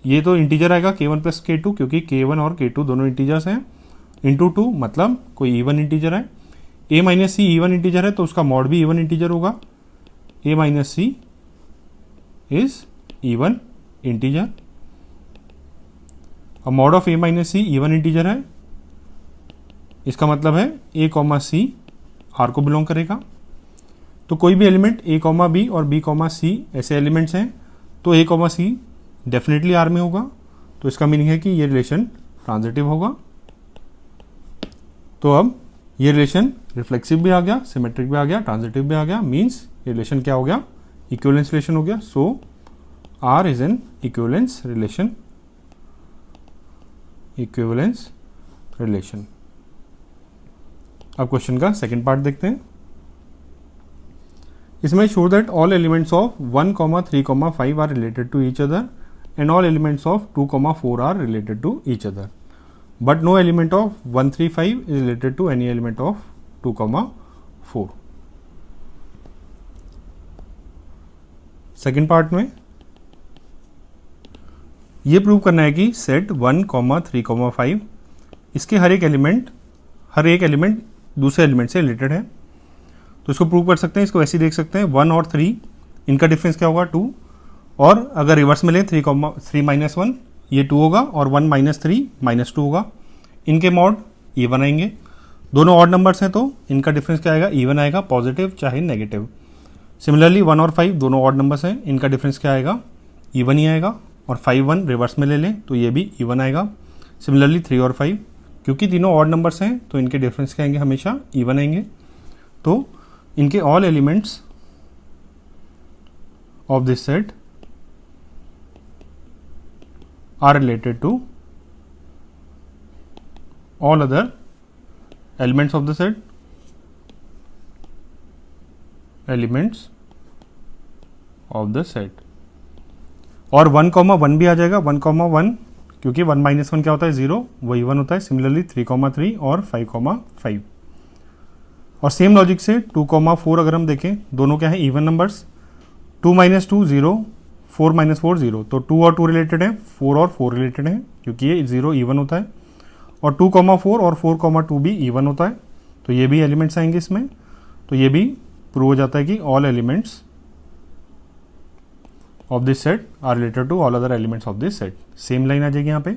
ये तो इंटीजर आएगा k1 प्लस k2, क्योंकि k1 और k2 दोनों इंटीजर्स हैं, इंटू 2 मतलब कोई इवन इंटीजर है। a minus C even integer है तो उसका मॉड भी इवन इंटीजर होगा, a minus C is even integer. अब mod of a minus C even integer है, इसका मतलब है a कॉमा सी आर को बिलोंग करेगा। तो कोई भी एलिमेंट a कॉमा बी और b कॉमा सी ऐसे एलिमेंट्स हैं, तो a comma C definitely R में होगा। तो इसका मीनिंग है कि ये रिलेशन ट्रांजिटिव होगा। तो अब ये रिलेशन रिफ्लेक्सिव भी आ गया, सिमेट्रिक भी आ गया, ट्रांजिटिव भी आ गया, मीन्स ये रिलेशन क्या हो गया, इक्विवेलेंस रिलेशन हो गया। So R is an equivalence relation, equivalence relation. अब क्वेश्चन का सेकंड पार्ट देखते हैं। इसमें show that all elements of 1, 3, 5 are related to each other and all elements of 2, 4 are related to each other, but no element of 1, 3, 5 is related to any element of 2, 4. Second part में ये prove करना है कि set 1, 3, 5 इसके हर एक element दूसरे element से related है। तो इसको प्रूव कर सकते हैं, इसको ऐसे देख सकते हैं 1 और 3 इनका डिफरेंस क्या होगा 2, और अगर रिवर्स में लें 3 माइनस 1 ये 2 होगा, और 1 माइनस 3 माइनस 2 होगा। इनके मॉड इवन आएंगे, दोनों ऑड नंबर्स हैं तो इनका डिफरेंस क्या आएगा, इवन आएगा, पॉजिटिव चाहे नेगेटिव। सिमिलरली 1 और 5 दोनों ऑड नंबर्स हैं, इनका डिफरेंस क्या आएगा, इवन ही आएगा। और 5, 1 रिवर्स में ले लें तो ये भी इवन आएगा। सिमिलरली 3 और 5 क्योंकि तीनों ऑड नंबर्स हैं तो इनके डिफरेंस क्या आएंगे, हमेशा इवन आएंगे। तो इनके all elements of this set are related to all other elements of the set, elements of the set। और 1, 1 भी आ जाएगा, 1, 1 क्योंकि 1 माइनस 1 क्या होता है 0, वही 1 होता है। सिमिलरली 3, 3 और 5, 5। और सेम लॉजिक से 2, 4 अगर हम देखें, दोनों क्या है, इवन नंबर्स। 2 माइनस 2 0, 4 माइनस 4 0, तो 2 और 2 रिलेटेड है, 4 और 4 रिलेटेड है क्योंकि ये 0 इवन होता है। और 2, 4 और 4, 2 भी इवन होता है, तो ये भी एलिमेंट्स आएंगे इसमें। तो ये भी प्रूव हो जाता है कि all elements of this set are related to all other elements of this set. Same line आ जाएगी यहाँ पे।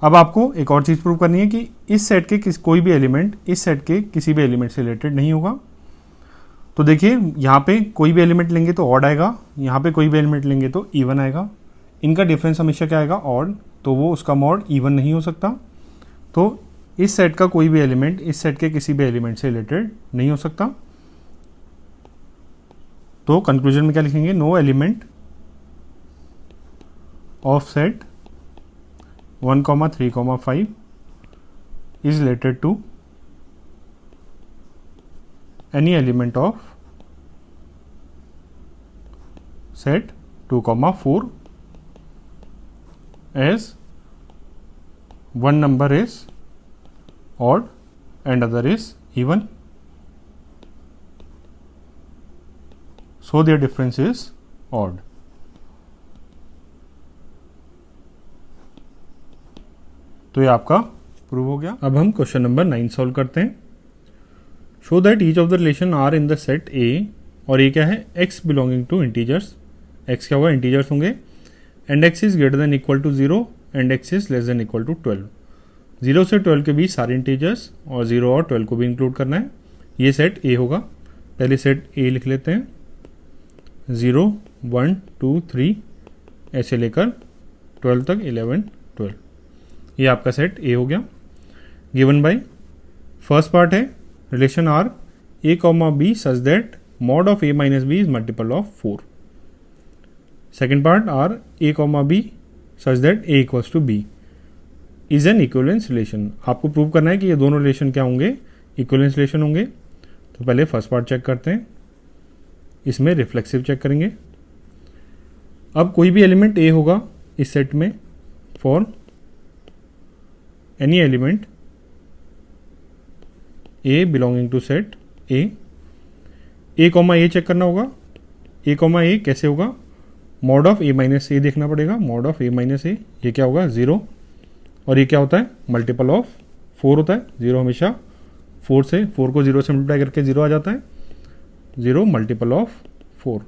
अब आपको एक और चीज़ प्रूव करनी है कि इस सेट के कोई भी एलिमेंट इस सेट के किसी भी एलिमेंट से रिलेटेड नहीं होगा। तो देखिए यहाँ पे कोई भी एलिमेंट लेंगे तो ऑड आएगा, यहाँ पे कोई भी एलिमेंट लेंगे तो इवन आएगा। इनका डिफरेंस हमेशा क्या आएगा, ऑड, तो वो उसका मॉड इवन नहीं हो सकता। तो इस सेट का कोई भी एलिमेंट इस सेट के किसी भी एलिमेंट से रिलेटेड नहीं हो सकता। तो कंक्लूजन में क्या लिखेंगे, no element of set 1, 3, 5 is related to any element of set 2, 4 as one number is odd and other is even, so their difference is odd. तो ये आपका प्रूव हो गया। अब हम क्वेश्चन नंबर 9 सॉल्व करते हैं। Show that each of the relation R in the set A, और ये क्या है, x belonging to integers, x क्या होगा, इंटीजर्स होंगे, and x is greater than equal to 0 and x is less than equal to 12। 0 से 12 के बीच सारे इंटीजर्स और 0 और 12 को भी इंक्लूड करना है। ये सेट ए होगा। पहले सेट ए लिख लेते हैं, 0 1 2 3 ऐसे लेकर 12 तक, 11 12। ये आपका सेट ए हो गया। गिवन बाय फर्स्ट पार्ट है relation R A comma B such that mod of A minus B is multiple of 4। Second part R A comma B such that A equals to B is an equivalence relation. आपको prove करना है कि ये दोनों relation क्या होंगे, equivalence relation होंगे। तो पहले फर्स्ट पार्ट चेक करते हैं, इसमें रिफ्लेक्सिव चेक करेंगे। अब कोई भी एलिमेंट ए होगा इस सेट में, for any element A belonging to set A comma A check करना होगा। ए कॉमा ए कैसे होगा, mod of A minus A देखना पड़ेगा। Mod of A minus A, ये क्या होगा, 0, और ये क्या होता है, मल्टीपल ऑफ 4 होता है। 0 हमेशा 4 को 0 से मल्टीप्लाई करके 0 आ जाता है। 0 मल्टीपल ऑफ 4।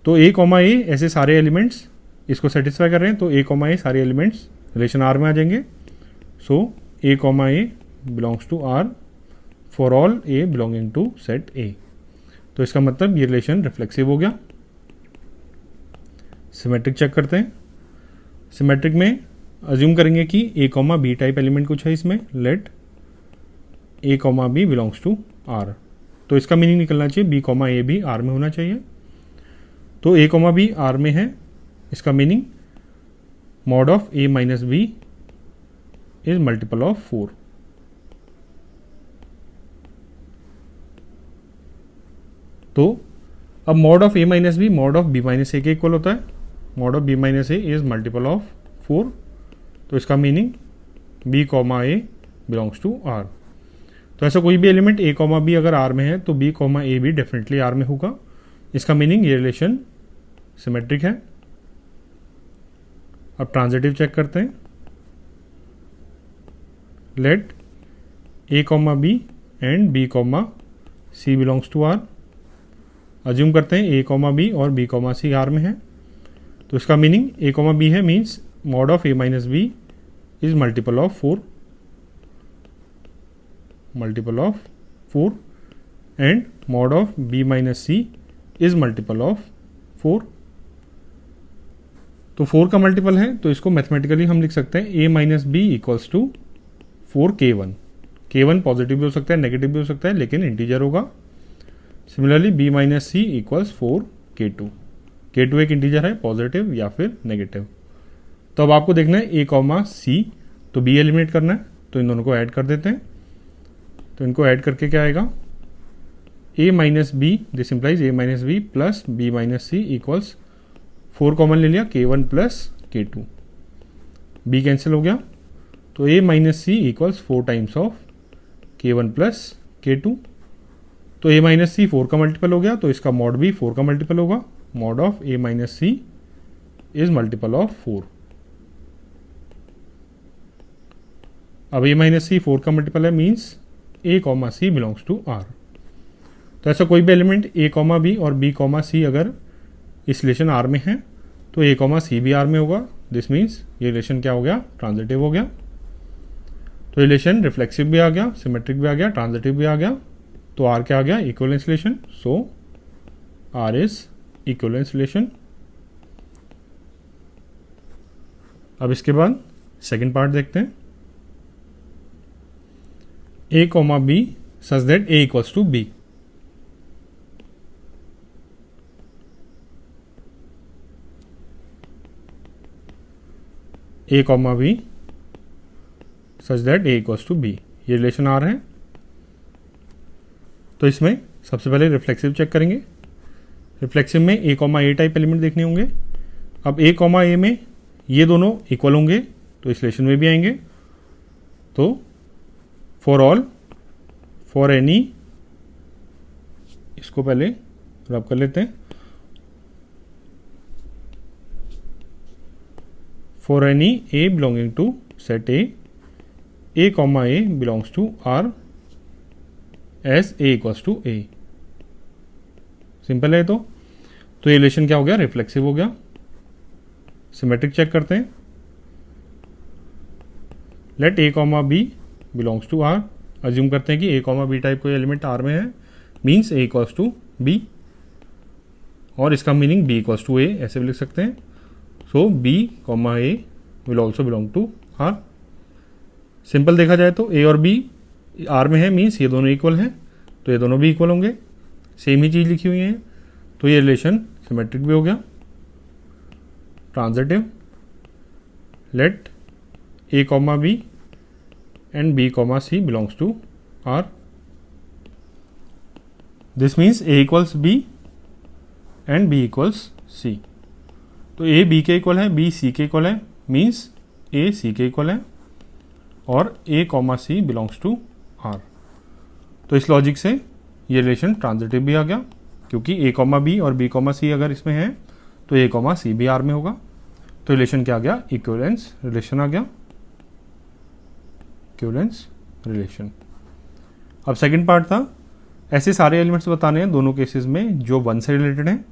तो ए कॉमा ए ऐसे सारे एलिमेंट्स इसको सेटिस्फाई कर रहे हैं, तो ए कॉमा ए सारे एलिमेंट्स रिलेशन आर में आ जाएंगे। So A comma A belongs to R for all A belonging to set A. तो इसका मतलब ये रिलेशन रिफ्लेक्सिव हो गया। सिमेट्रिक चेक करते हैं। सिमेट्रिक में अज्यूम करेंगे कि A comma B type element कुछ है इसमें, let A comma B belongs to R. तो इसका मीनिंग निकलना चाहिए बी कॉमा ए भी आर में होना चाहिए। तो ए कॉमा बी आर में है, इसका meaning mod of A minus B is multiple of 4। तो अब mod of A minus B mod of B minus ए के इक्वल होता है। Mod of B minus A is multiple of 4। तो इसका meaning B comma A belongs to R. तो ऐसा कोई भी एलिमेंट ए कॉमा बी अगर आर में है तो बी कॉमा ए भी डेफिनेटली आर में होगा। इसका मीनिंग ये रिलेशन सिमेट्रिक है। अब ट्रांजिटिव चेक करते हैं। Let A comma B and B comma C belongs to R. Assume करते हैं ए कॉमा बी और बी कॉमा सी आर में है, तो इसका मीनिंग ए कॉमा बी है, means mod of A minus B is multiple of 4, multiple of 4, and mod of B minus C is multiple of 4। तो 4 का multiple है, तो इसको मैथमेटिकली हम लिख सकते हैं A minus B equals to 4k1। k1 positive भी हो सकता है, नेगेटिव भी हो सकता है, लेकिन इंटीजर होगा। Similarly B minus C equals 4k2। k2 एक इंटीजर है, पॉजिटिव या फिर नेगेटिव। तो अब आपको देखना है ए कॉमा सी, तो बी एलिमिनेट करना है, तो इन दोनों को ऐड कर देते हैं। तो इनको ऐड करके क्या आएगा, A minus B, this implies A minus B plus B minus C equals 4 common ले लिया, k1 plus k2, B cancel हो गया, तो ए minus C equals 4 times of k1 plus k2। तो ए माइनस सी 4 का मल्टीपल हो गया, तो इसका मॉड भी 4 का मल्टीपल होगा। Mod of A minus C is multiple of 4। अब ए माइनस सी 4 का मल्टीपल है, means A comma C belongs to R. तो ऐसा कोई भी एलिमेंट ए कॉमा बी और बी कॉमा सी अगर इस रिलेशन आर में है तो ए कॉमा सी भी आर में होगा। दिस मीन्स ये रिलेशन क्या हो गया, ट्रांजिटिव हो गया। तो रिलेशन रिफ्लेक्सिव भी आ गया, सिमेट्रिक भी आ गया, ट्रांजिटिव भी आ गया। तो आर क्या आ गया, equivalence relation. So R is equivalence relation. अब इसके बाद सेकेंड पार्ट देखते हैं। A comma B such that A equals to B. A comma B such that A equals to B, ये रिलेशन आ रहे हैं। तो इसमें सबसे पहले रिफ्लेक्सिव चेक करेंगे। रिफ्लेक्सिव में A comma A type element देखने होंगे। अब ए कॉमा ए में ये दोनों इक्वल होंगे, तो इस रिलेशन में भी आएंगे। तो फॉर ऑल, फॉर एनी, इसको पहले रब कर लेते हैं, for any A belonging to set A comma A belongs to R as A equals to A. Simple है। तो ये रिलेशन क्या हो गया, रिफ्लेक्सिव हो गया। सिमेट्रिक चेक करते हैं, let A comma B belongs to R, assume करते हैं कि ए कॉमा बी टाइप कोई एलिमेंट आर में है, means A equals to B, और इसका meaning B equals to A ऐसे भी लिख सकते हैं। So B comma A will also belong to R. Simple देखा जाए तो ए और बी आर में है, मीन्स ये दोनों इक्वल हैं, तो ये दोनों भी इक्वल होंगे, सेम ही चीज़ लिखी हुई है, तो ये रिलेशन सिमेट्रिक भी हो गया। Transitive, let A comma B and B comma C belongs to R, this means A equals B and B equals C. तो ए बी के इक्वल है, बी सी के इक्वल है, मीन्स ए सी के इक्वल है, और A comma C belongs to R. तो इस लॉजिक से ये रिलेशन ट्रांजिटिव भी आ गया, क्योंकि ए कॉमा बी और बी कॉमा सी अगर इसमें है तो ए कॉमा सी भी आर में होगा। तो रिलेशन क्या आ गया, इक्विवेलेंस रिलेशन आ गया, इक्विवेलेंस रिलेशन। अब सेकंड पार्ट था, ऐसे सारे एलिमेंट्स बताने हैं दोनों केसेस में जो वन से रिलेटेड हैं।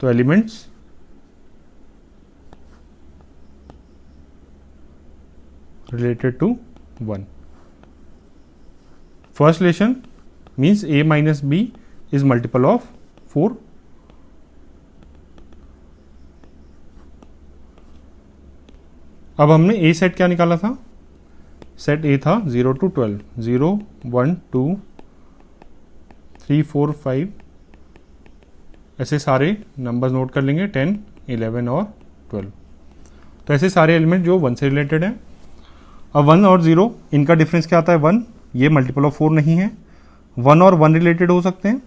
तो elements related to one. First relation means a minus B is multiple of 4। अब हमने ए सेट क्या निकाला था, सेट ए था 0 to 12, 0 1 2 3 4 5, ऐसे सारे नंबर्स नोट कर लेंगे, 10 11 और 12। तो ऐसे सारे एलिमेंट जो वन से रिलेटेड हैं। अब 1 और 0 इनका डिफरेंस क्या आता है, 1, ये मल्टीपल ऑफ 4 नहीं है। 1 और 1 रिलेटेड हो सकते हैं,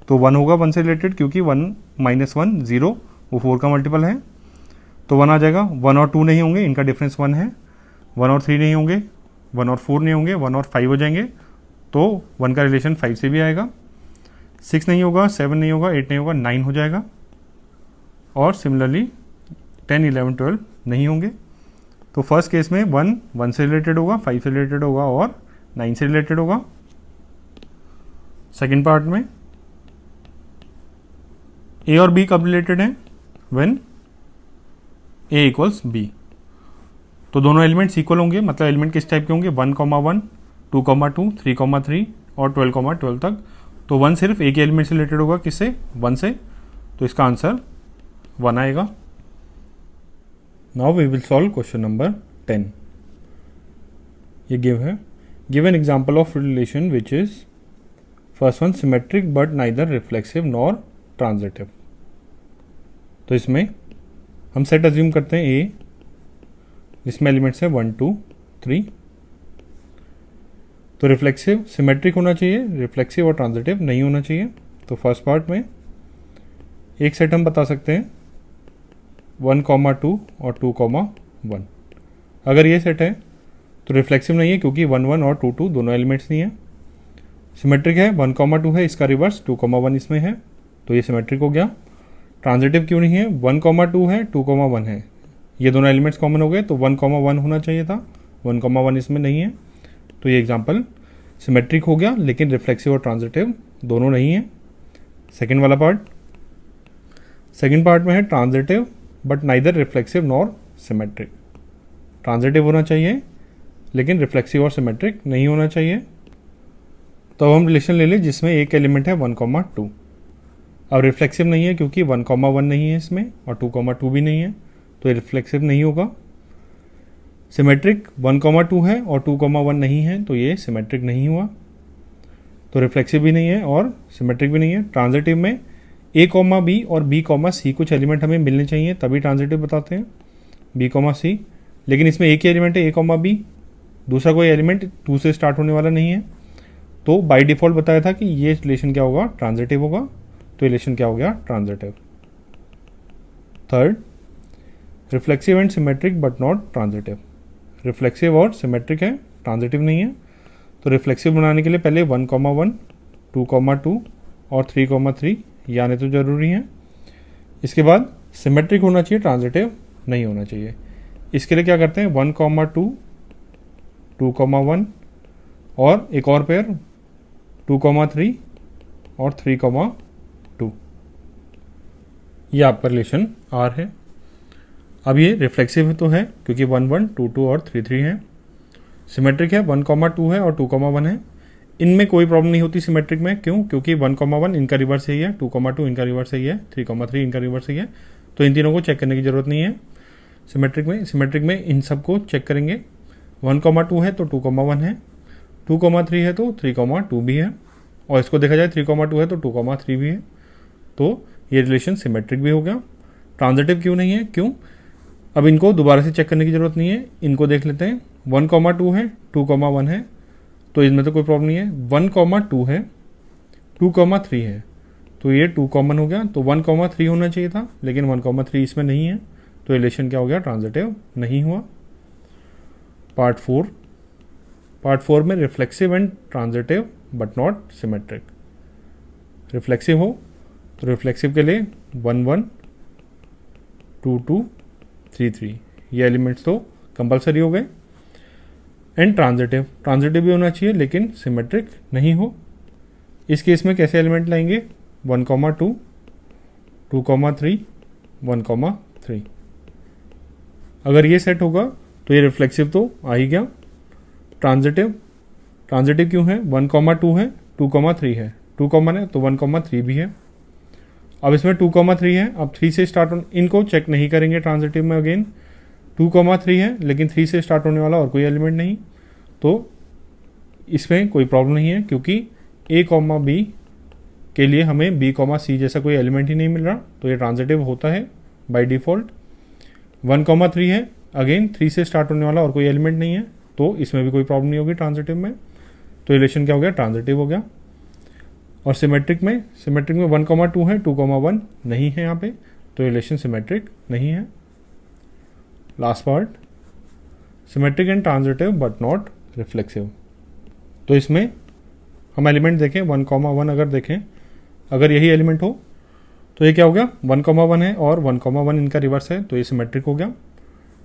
तो 1 होगा 1 से रिलेटेड, क्योंकि 1 माइनस 1 0, वो 4 का मल्टीपल है, तो 1 आ जाएगा। 1 और 2 नहीं होंगे, इनका डिफरेंस 1 है। 1 और 3 नहीं होंगे, 1 और 4 नहीं होंगे, 1 और 5 हो जाएंगे, तो 1 का रिलेशन 5 से भी आएगा। 6 नहीं होगा, 7 नहीं होगा, 8 नहीं होगा, 9 हो जाएगा। और सिमिलरली 10 11 12 नहीं होंगे। तो फर्स्ट केस में 1 से रिलेटेड होगा, 5 से रिलेटेड होगा और 9 से रिलेटेड होगा। सेकेंड पार्ट में ए और बी कब रिलेटेड हैं, व्हेन ए इक्वल्स बी। तो दोनों एलिमेंट्स इक्वल होंगे, मतलब एलिमेंट किस टाइप के होंगे, 1,1 2,2 3,3 और 12,12 तक। तो 1 सिर्फ एक एलिमेंट से रिलेटेड होगा, किससे, 1 से, तो इसका आंसर 1 आएगा। Now we will solve question number 10। ये give an example of relation which is first one symmetric but neither reflexive nor transitive. तो इसमें हम सेट अज्यूम करते हैं ए, जिसमें एलिमेंट्स है 1 2 3। तो रिफ्लेक्सिव सिमेट्रिक होना चाहिए, रिफ्लेक्सिव और ट्रांजिटिव नहीं होना चाहिए। तो फर्स्ट पार्ट में एक सेट हम बता सकते हैं 1,2 और 2,1। अगर ये सेट है तो रिफ्लेक्सिव नहीं है, क्योंकि 1 1 और 2 2 दोनों एलिमेंट्स नहीं है। सिमेट्रिक है, 1,2 है, इसका रिवर्स 2,1 इसमें है, तो ये सिमेट्रिक हो गया। ट्रांजिटिव क्यों नहीं है, 1,2 है, 2,1 है, ये दोनों एलिमेंट्स कॉमन हो गए, तो 1,1 होना चाहिए था, 1,1 इसमें नहीं है, तो ये एग्जाम्पल सिमेट्रिक हो गया, लेकिन रिफ्लेक्सिव और ट्रांजिटिव दोनों नहीं है। सेकेंड वाला पार्ट, सेकेंड पार्ट में है transitive but neither reflexive nor symmetric. Transitive होना चाहिए लेकिन रिफ्लेक्सिव और सिमेट्रिक नहीं होना चाहिए। तो अब हम रिलेशन ले लें जिसमें एक एलिमेंट है 1,2। अब रिफ्लेक्सिव नहीं है क्योंकि 1,1 नहीं है इसमें और 2,2 भी नहीं है, तो ये रिफ्लेक्सिव नहीं होगा। सिमेट्रिक 1,2 है और 2,1 नहीं है, तो ये सिमेट्रिक नहीं हुआ, तो रिफ्लेक्सिव भी नहीं है और सिमेट्रिक भी नहीं है। ट्रांजिटिव में ए कॉमा बी और बी कॉमा सी कुछ एलिमेंट हमें मिलने चाहिए, तभी ट्रांजिटिव बताते हैं, बी कॉमा सी। लेकिन इसमें एक ही एलिमेंट है ए कॉमा बी, दूसरा कोई एलिमेंट 2 से स्टार्ट होने वाला नहीं है, तो बाय डिफॉल्ट बताया था कि ये रिलेशन क्या होगा, ट्रांजिटिव होगा, तो रिलेशन क्या हो गया, transitive. Third, reflexive and symmetric but not transitive. Reflexive और सिमेट्रिक है, ट्रांजिटिव नहीं है। तो रिफ्लेक्सिव बनाने के लिए पहले 1,1, 2,2 और 3,3 ये आने तो ज़रूरी हैं। इसके बाद सिमेट्रिक होना चाहिए, ट्रांजिटिव नहीं होना चाहिए। इसके लिए क्या करते हैं, 1,2, 2,1 और एक और पेयर 2,3 और 3,2। ये आपका रिलेशन आर है। अब ये रिफ्लेक्सिव तो है क्योंकि 1, 1, 2, 2 और 3, 3 है। सिमेट्रिक है, 1,2 है और 2,1 है। इनमें कोई प्रॉब्लम नहीं होती सिमेट्रिक में, क्यों? क्योंकि 1,1 इनका रिवर्स ही है, 2,2 इनका रिवर्स ही है, 3,3 इनका रिवर्स ही है। तो इन तीनों को चेक करने की जरूरत नहीं है सिमेट्रिक में इन सबको चेक करेंगे। 1,2 है तो 2,1 है, 2,3 है तो 3,2 भी है, और इसको देखा जाए 3,2 है तो 2,3 भी है। तो ये रिलेशन सिमेट्रिक भी हो गया। ट्रांजिटिव क्यों नहीं है? क्यों? अब इनको दोबारा से चेक करने की जरूरत नहीं है, इनको देख लेते हैं। 1,2 है, 2,1 है, तो इसमें तो कोई प्रॉब्लम नहीं है। 1,2 है, 2,3 है, तो ये 2 कॉमन हो गया, तो 1,3 होना चाहिए था, लेकिन 1,3 इसमें नहीं है, तो रिलेशन क्या हो गया? ट्रांजिटिव नहीं हुआ। पार्ट 4 में reflexive and transitive but not symmetric. Reflexive हो तो रिफ्लेक्सिव के लिए 1, 1, 2, 2, 3, 3 ये एलिमेंट्स तो कंपलसरी हो गए। एंड ट्रांजिटिव भी होना चाहिए लेकिन सिमेट्रिक नहीं हो। इस केस में कैसे एलिमेंट लाएंगे? 1,2, 2,3, 1,3। अगर ये सेट होगा तो ये रिफ्लेक्सिव तो आ ही गया। ट्रांजिटिव क्यों है? 1,2 है, 2,3 है, 2 कॉमन है तो 1,3 भी है। अब इसमें 2,3 है, अब 3 से स्टार्ट इनको चेक नहीं करेंगे ट्रांजिटिव में। अगेन 2,3 है लेकिन 3 से स्टार्ट होने वाला और कोई एलिमेंट नहीं, तो इसमें कोई प्रॉब्लम नहीं है क्योंकि a, b के लिए हमें b, c जैसा कोई एलिमेंट ही नहीं मिल रहा, तो ये ट्रांजिटिव होता है बाय डिफ़ॉल्ट। 1,3 है, अगेन 3 से स्टार्ट होने वाला और कोई एलिमेंट नहीं है, तो इसमें भी कोई प्रॉब्लम नहीं होगी ट्रांजिटिव में, तो रिलेशन क्या हो गया? ट्रांजिटिव हो गया। और सिमेट्रिक में 1,2 है, 2,1 नहीं है यहाँ पे, तो रिलेशन सिमेट्रिक नहीं है। Last part, symmetric and transitive but not reflexive. तो इसमें हम एलिमेंट देखें, 1,1 अगर देखें, अगर यही एलिमेंट हो तो ये क्या हो गया? 1,1 है और 1,1 इनका रिवर्स है, तो ये सिमेट्रिक हो गया।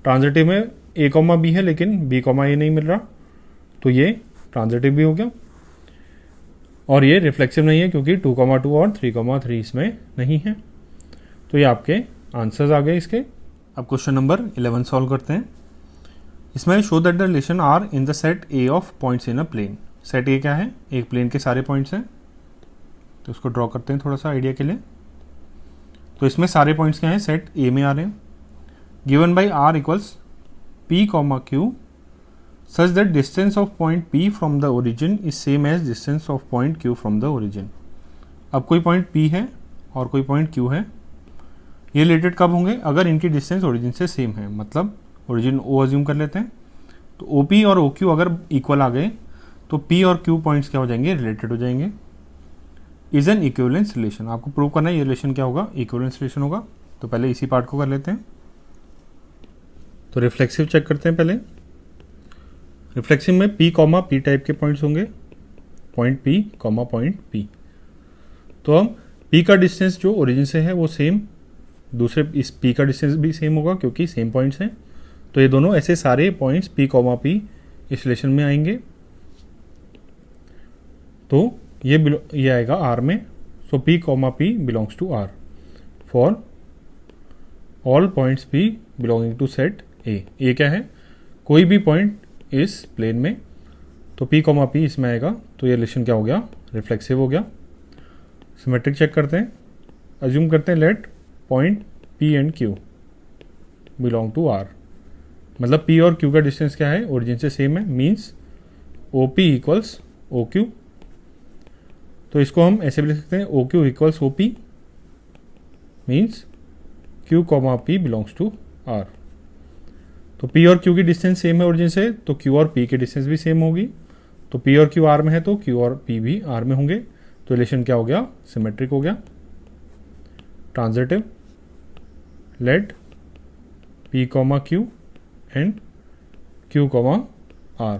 ट्रांजिटिव में a, b है लेकिन b, a नहीं मिल रहा, तो ये ट्रांजिटिव भी हो गया। और ये रिफ्लेक्सिव नहीं है क्योंकि 2,2 और 3,3 इसमें नहीं है। तो ये आपके आंसर्स आ गए इसके। अब क्वेश्चन नंबर 11 सॉल्व करते हैं। इसमें show that the relation R in the set A of points in a plane. Set A क्या है? एक प्लेन के सारे पॉइंट्स हैं, तो उसको ड्रॉ करते हैं थोड़ा सा आइडिया के लिए। तो इसमें सारे पॉइंट्स क्या हैं? सेट ए में आ रहे हैं। Given by R equals p, q such that distance of point p from the origin is same as distance of point q from the origin। अब कोई पॉइंट p है और कोई पॉइंट q है, ये रिलेटेड कब होंगे? अगर इनकी डिस्टेंस ओरिजिन से सेम है, मतलब ओरिजिन o अज्यूम कर लेते हैं, तो OP और OQ अगर इक्वल आ गए तो P और Q पॉइंट्स क्या हो जाएंगे? रिलेटेड हो जाएंगे। Is an equivalence relation. आपको प्रूव करना है ये रिलेशन क्या होगा? इक्विवेलेंस रिलेशन होगा। तो पहले इसी पार्ट को कर लेते हैं। तो रिफ्लेक्सिव चेक करते हैं पहले। रिफ्लेक्सिव में P, P टाइप के पॉइंट्स होंगे, पॉइंट P, पॉइंट P। तो हम P का डिस्टेंस जो ओरिजिन से है वो सेम, दूसरे इस P का डिस्टेंस भी सेम होगा क्योंकि सेम पॉइंट्स हैं। तो ये दोनों ऐसे सारे पॉइंट्स P, P इस रिलेशन में आएंगे, तो ये आएगा R में। So P, P belongs to R for all points P belonging to set A। ये क्या है? कोई भी पॉइंट इस प्लेन में, तो P, P इसमें आएगा, तो ये रिलेशन क्या हो गया? रिफ्लेक्सिव हो गया। सिमेट्रिक चेक करते हैं। अज्यूम करते हैं let point P and Q belong to R, मतलब P और Q का डिस्टेंस क्या है? ओरिजिन से सेम है, मीन्स OP इक्वल्स OQ। तो इसको हम ऐसे भी लिख सकते हैं, OQ equals OP means Q, P belongs to R। तो P और Q की डिस्टेंस सेम है ओरिजिन से, तो Q और P की डिस्टेंस भी सेम होगी। तो P और Q R में है तो Q और P भी R में होंगे, तो रिलेशन क्या हो गया? सिमेट्रिक हो गया। Transitive, let P comma Q and Q comma R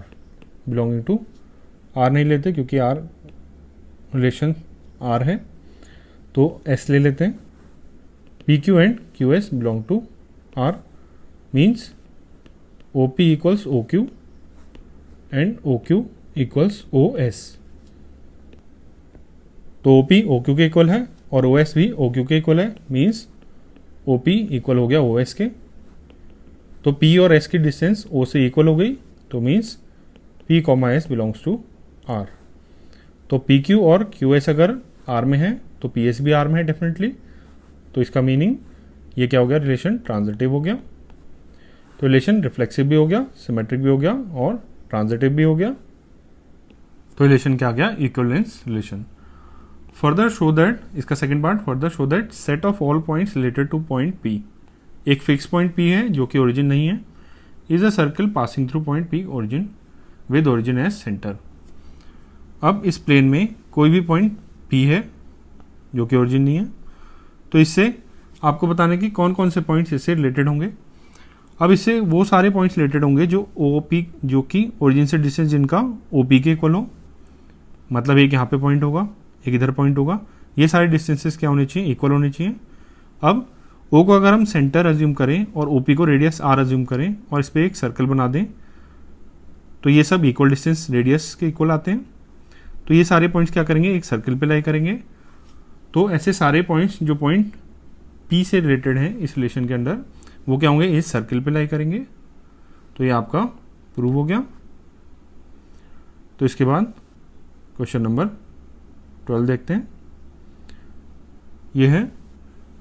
belonging to R नहीं लेते क्योंकि R रिलेशन R है, तो S ले लेते हैं। PQ and QS belong to R means OP equals OQ and OQ equals OS। तो OP OQ के इक्वल है और OS भी OQ के इक्वल है, मीन्स OP इक्वल हो गया OS के। तो P और S की डिस्टेंस O से इक्वल हो गई, तो means P comma S belongs to R। तो PQ और QS अगर R में है तो PS भी R में है डेफिनेटली। तो इसका मीनिंग ये क्या हो गया, रिलेशन ट्रांजिटिव हो गया। तो रिलेशन रिफ्लेक्सिव भी हो गया, सिमेट्रिक भी हो गया और ट्रांजिटिव भी हो गया। तो रिलेशन क्या आ गया, equivalence relation. Further show that, इसका second part, further show that set of all points related to point P, एक फिक्स पॉइंट P है जो कि ओरिजिन नहीं है, is a circle passing through point P origin with origin as centre. अब इस plane में कोई भी पॉइंट P है जो कि ओरिजिन नहीं है, तो इससे आपको बताना है कि कौन कौन से पॉइंट्स इससे रिलेटेड होंगे। अब इससे वो सारे पॉइंट्स रिलेटेड होंगे जो OP, जो कि ओरिजिन से डिस्टेंस जिनका OP के इक्वल हो, मतलब एक यहाँ पे पॉइंट होगा, एक इधर पॉइंट होगा, ये सारे डिस्टेंसेस क्या होने चाहिए, इक्वल होने चाहिए। अब O को अगर हम सेंटर अज्यूम करें और OP को रेडियस R अज्यूम करें और इस पर एक सर्कल बना दें, तो ये सब इक्वल डिस्टेंस रेडियस के इक्वल आते हैं। तो ये सारे पॉइंट्स क्या करेंगे, एक सर्कल पे लाई करेंगे। तो ऐसे सारे पॉइंट्स जो पॉइंट P से रिलेटेड हैं इस रिलेशन के अंदर, वो क्या होंगे, इस सर्कल पे लाई करेंगे। तो ये आपका प्रूव हो गया। तो इसके बाद क्वेश्चन नंबर 12 देखते हैं। ये है,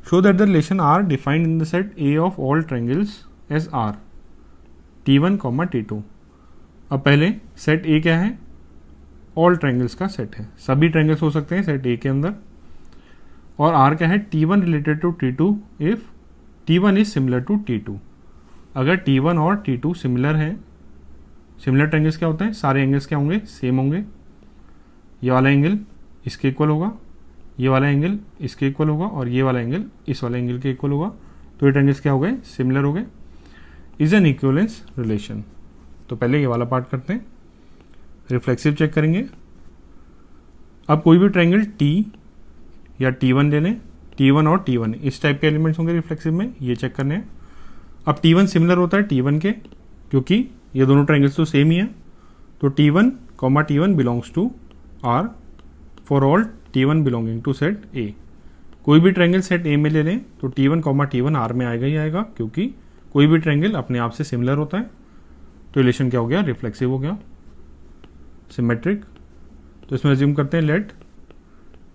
show that the relation R defined in the set A of all triangles as R T1, T2। अब पहले सेट ए क्या है, ऑल ट्रायंगल्स का सेट है, सभी ट्रायंगल्स हो सकते हैं सेट ए के अंदर। और आर क्या है, T1 related to T2 if T1 is similar to T2। अगर T1 और T2 सिमिलर है, सिमिलर ट्रायंगल्स क्या होते हैं, सारे एंगल्स क्या होंगे, सेम होंगे। ये वाला एंगल इसके इक्वल होगा, ये वाला एंगल इसके इक्वल होगा और ये वाला एंगल इस वाले एंगल के इक्वल होगा। तो ये ट्रायंगल्स क्या हो गए, सिमिलर हो गए, इज एन इक्विवेलेंस रिलेशन। तो पहले ये वाला पार्ट करते हैं, रिफ्लेक्सिव चेक करेंगे। अब कोई भी ट्रायंगल T या T1 ले लें, T1 और T1 इस टाइप के एलिमेंट्स होंगे रिफ्लेक्सिव में, ये चेक करने हैं। अब T1 सिमिलर होता है T1 के, क्योंकि ये दोनों ट्रायंगल्स तो सेम ही है। तो T1, T1 belongs to R for all T1 belonging to set A। कोई भी ट्रायंगल सेट A में ले लें तो T1, T1 R में आएगा ही आएगा, क्योंकि कोई भी ट्रायंगल अपने आप से सिमिलर होता है। तो रिलेशन क्या हो गया, रिफ्लेक्सिव हो गया, सिमेट्रिक। तो इसमें अज्यूम करते हैं let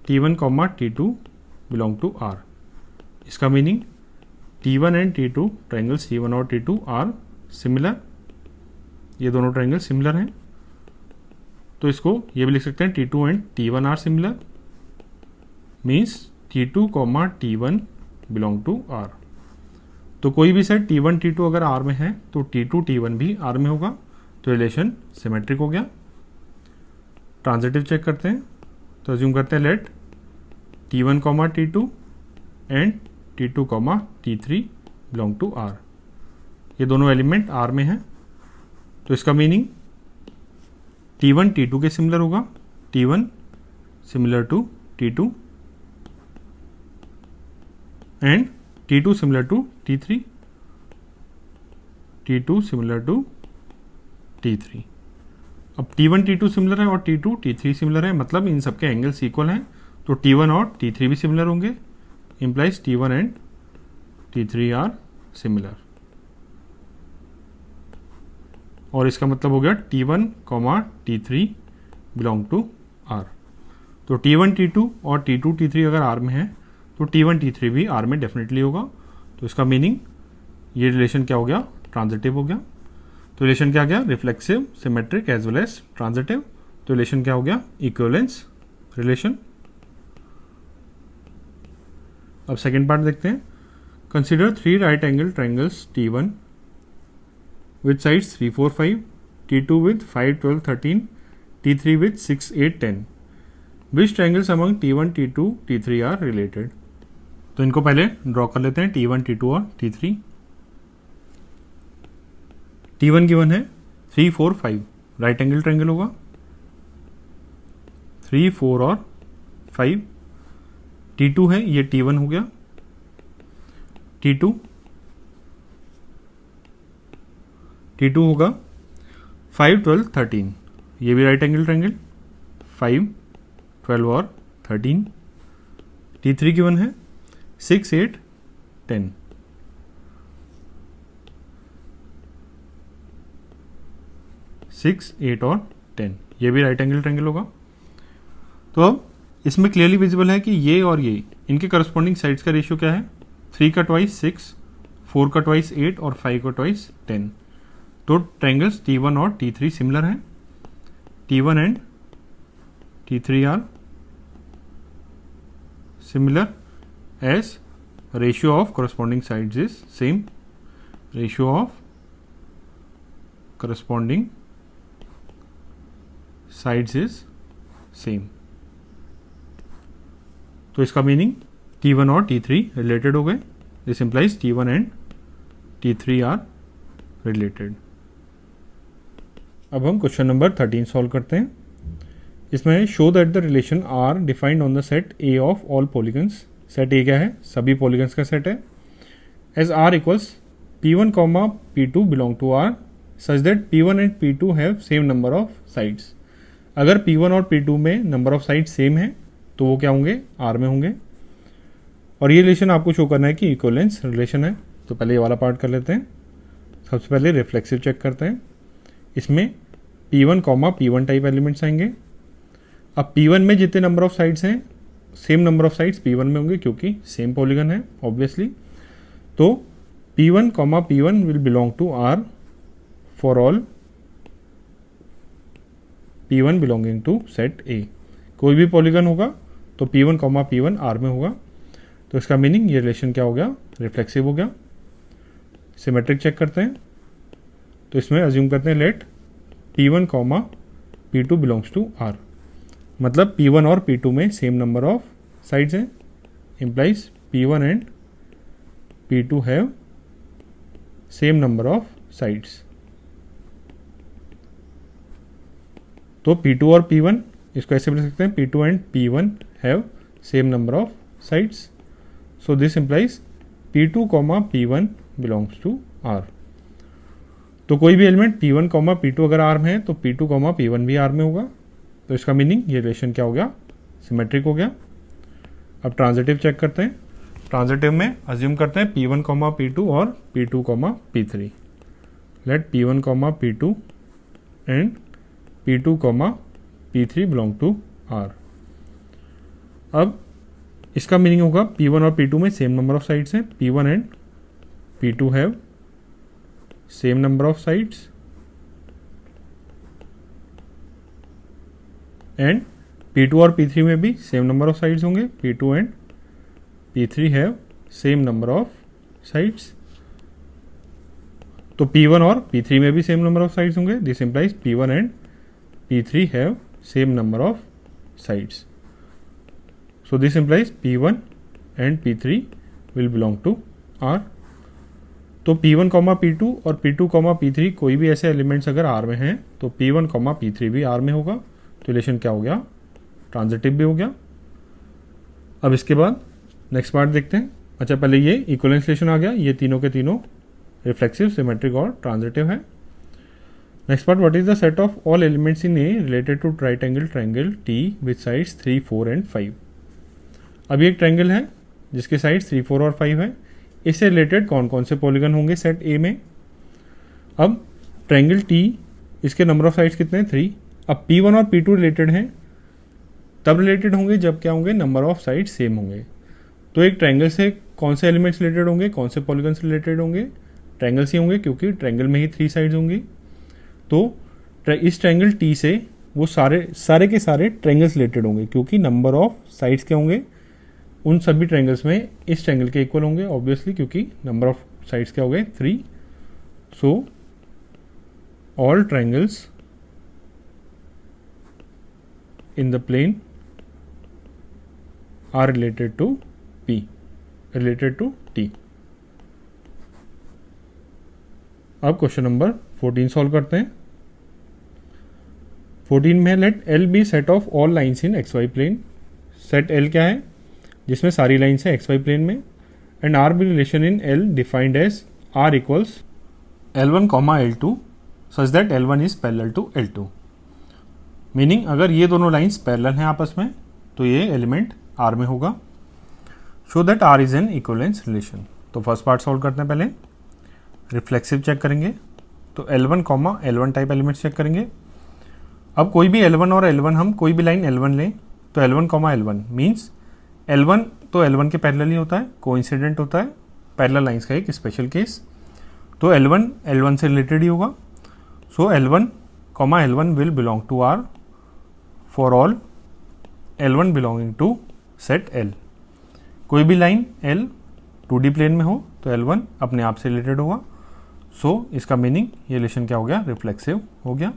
T1, T2 belong to R। इसका meaning T1 and T2 triangles T1 और T2 आर सिमिलर, ये दोनों ट्रायंगल सिमिलर हैं। तो इसको ये भी लिख सकते हैं T2 and T1 are similar, means T2, T1 belong to R। तो कोई भी सेट T1, T2 अगर R में है तो T2, T1 भी R में होगा। तो रिलेशन सिमेट्रिक हो गया। ट्रांजिटिव चेक करते हैं, तो अज्यूम करते हैं let T1, T2 and T2, T3 belong to R। ये दोनों एलिमेंट R में हैं। तो इसका मीनिंग T1 T2 के सिमिलर होगा, T1 similar to T2 and T2 similar to T3, T2 similar to T3। अब T1 T2 सिमिलर है और T2 T3 सिमिलर है, मतलब इन सबके एंगल्स इक्वल हैं। तो T1 और T3 भी सिमिलर होंगे, implies T1 and T3 are similar. और इसका मतलब हो गया T1, T3 belong to R। तो T1 T2 और T2 T3 अगर R में है तो T1 T3 भी R में डेफिनेटली होगा। तो इसका मीनिंग ये रिलेशन क्या हो गया, ट्रांजिटिव हो गया। तो रिलेशन क्या गया, reflexive, symmetric as well as transitive. तो रिलेशन क्या हो गया, इक्विवेलेंस रिलेशन। अब सेकेंड पार्ट देखते हैं। Consider 3 right angle triangles T1 with sides 3, 4, 5, T2 with 5, 12, 13, T3 with 6, 8, 10. Which triangles among T1, T2, T3 are related? तो इनको पहले ड्रॉ कर लेते हैं, T1, T2 और T3। T1 गिवन है 3, 4, 5, राइट एंगल ट्रायंगल होगा 3, 4 और 5। T2 है, ये T1 हो गया, T2 होगा 5, 12, 13, ये भी राइट एंगल ट्रायंगल 5, 12 और 13। T3 गिवन है 6, 8, 10, 6, 8 और 10, ये भी राइट एंगल ट्रायंगल होगा। तो अब इसमें क्लियरली विजिबल है कि ये और ये इनके करस्पॉन्डिंग साइड्स का रेशियो क्या है, 3 का ट्वाइस 6, 4 का ट्वाइस 8 और 5 का ट्वाइस 10। तो ट्रायंगल्स T1 और T3 सिमिलर हैं। T1 and T3 are similar as ratio of corresponding sides is same, ratio of corresponding sides is same। तो इसका मीनिंग T1 और T3 रिलेटेड हो गए। This implies T1 and T3 are related. अब हम question number 13 solve करते हैं। इसमें show that the relation R defined on the set A of all polygons. Set A क्या है, सभी पॉलीगन्स का सेट है। As R equals P1, P2 belong to R such that P1 and P2 have same number of sides. अगर P1 और P2 में number of side same है तो वो क्या होंगे, आर में होंगे। और ये रिलेशन आपको शो करना है कि इक्विवेलेंस रिलेशन है। तो पहले ये वाला पार्ट कर लेते हैं। सबसे पहले रिफ्लेक्सिव चेक करते हैं। इसमें P1, P1 टाइप एलिमेंट्स आएंगे। अब P1 में जितने नंबर ऑफ साइड्स हैं same number of sides P1 में होंगे क्योंकि सेम पॉलीगन है ऑब्वियसली। तो P1, P1 will belong to R for all P1 belonging to set A। कोई भी पॉलीगन होगा तो P1, P1 R में होगा। तो इसका मीनिंग ये रिलेशन क्या हो गया, रिफ्लेक्सिव हो गया। सिमेट्रिक चेक करते हैं। तो इसमें अज्यूम करते हैं late P1, P2 belongs to R। मतलब P1 और P2 में सेम नंबर ऑफ साइड्स हैं। Implies P1 and P2 have same number of sides. तो P2 और P1 इसको ऐसे बोल सकते हैं, P2 and P1 have same number of sides. So this implies P2, P1 belongs to R। तो कोई भी एलिमेंट P1, P2 अगर R में है तो P2, P1 भी R में होगा। तो इसका मीनिंग ये रिलेशन क्या हो गया, सिमेट्रिक हो गया। अब ट्रांजिटिव चेक करते हैं। ट्रांजिटिव में अज्यूम करते हैं P1, P2 और P2, P3। Let P1, P2 and P2, P3 belong to R। अब इसका मीनिंग होगा P1 और P2 में सेम नंबर ऑफ साइड्स हैं। P1 and P2 have same number of sides and P2 और P3 में भी सेम नंबर ऑफ साइड्स होंगे। P2 and P3 have same number of sides. तो P1 और P3 में भी सेम नंबर ऑफ साइड्स होंगे। This implies P1 and P3 have same number of sides. So this implies P1 and P3 will belong to R। तो P1, P2 और P2, P3 कोई भी ऐसे एलिमेंट्स अगर R में हैं तो P1, P3 भी R में होगा। तो रिलेशन क्या हो गया, ट्रांजिटिव भी हो गया। अब इसके बाद नेक्स्ट पार्ट देखते हैं। अच्छा, पहले ये इक्विवेलेंस रिलेशन आ गया। ये तीनों के तीनों रिफ्लेक्सिव, सिमेट्रिक और ट्रांजिटिव है। Next part, what is the set of all elements in A related to right angle triangle T with sides 3, 4 and 5। अब ये एक ट्रायंगल है जिसके साइड्स 3, 4 और 5 है। इससे रिलेटेड कौन कौन से पॉलीगन होंगे सेट ए में। अब ट्रायंगल T, इसके नंबर ऑफ साइड्स कितने हैं, 3। अब P1 और P2 रिलेटेड हैं, तब रिलेटेड होंगे जब क्या होंगे, नंबर ऑफ साइड सेम होंगे। तो एक ट्रायंगल से कौन से एलिमेंट्स रिलेटेड होंगे, कौन से पॉलीगन्स रिलेटेड होंगे, ट्रायंगल से होंगे क्योंकि ट्रायंगल में ही 3 साइड्स होंगी। तो इस ट्रायंगल T से वो सारे के सारे ट्रायंगल्स रिलेटेड होंगे क्योंकि नंबर ऑफ साइड्स क्या होंगे, उन सभी ट्रायंगल्स में इस ट्रायंगल के इक्वल होंगे ऑब्वियसली क्योंकि नंबर ऑफ साइड्स क्या हो गए, 3। So all triangles in the plane are related to T। अब क्वेश्चन नंबर 14 सॉल्व करते हैं। 14 में let L be set of all lines in X Y plane. Set L क्या है, जिसमें सारी लाइन्स हैं एक्स वाई प्लेन में, and R be relation in L defined as R equals L1 comma L2 such that L1 is parallel to L2। Meaning अगर ये दोनों lines parallel हैं आपस में तो ये एलिमेंट R में होगा। Show that R is an equivalence relation. तो फर्स्ट पार्ट सॉल्व करते हैं। पहले रिफ्लेक्सिव चेक करेंगे, तो L1 comma L1 type elements check करेंगे। अब कोई भी L1 और L1, हम कोई भी लाइन L1 लें तो L1 comma L1 means L1 तो L1 के पैरेलल ही होता है, कोइंसिडेंट होता है, पैरेलल लाइन्स का एक स्पेशल केस। तो L1 L1 से रिलेटेड ही होगा। So L1 comma L1 will belong to R for all L1 belonging to set L। कोई भी लाइन L 2D प्लेन में हो तो L1 अपने आप से रिलेटेड होगा। सो इसका मीनिंग ये रिलेशन क्या हो गया, रिफ्लेक्सिव हो गया।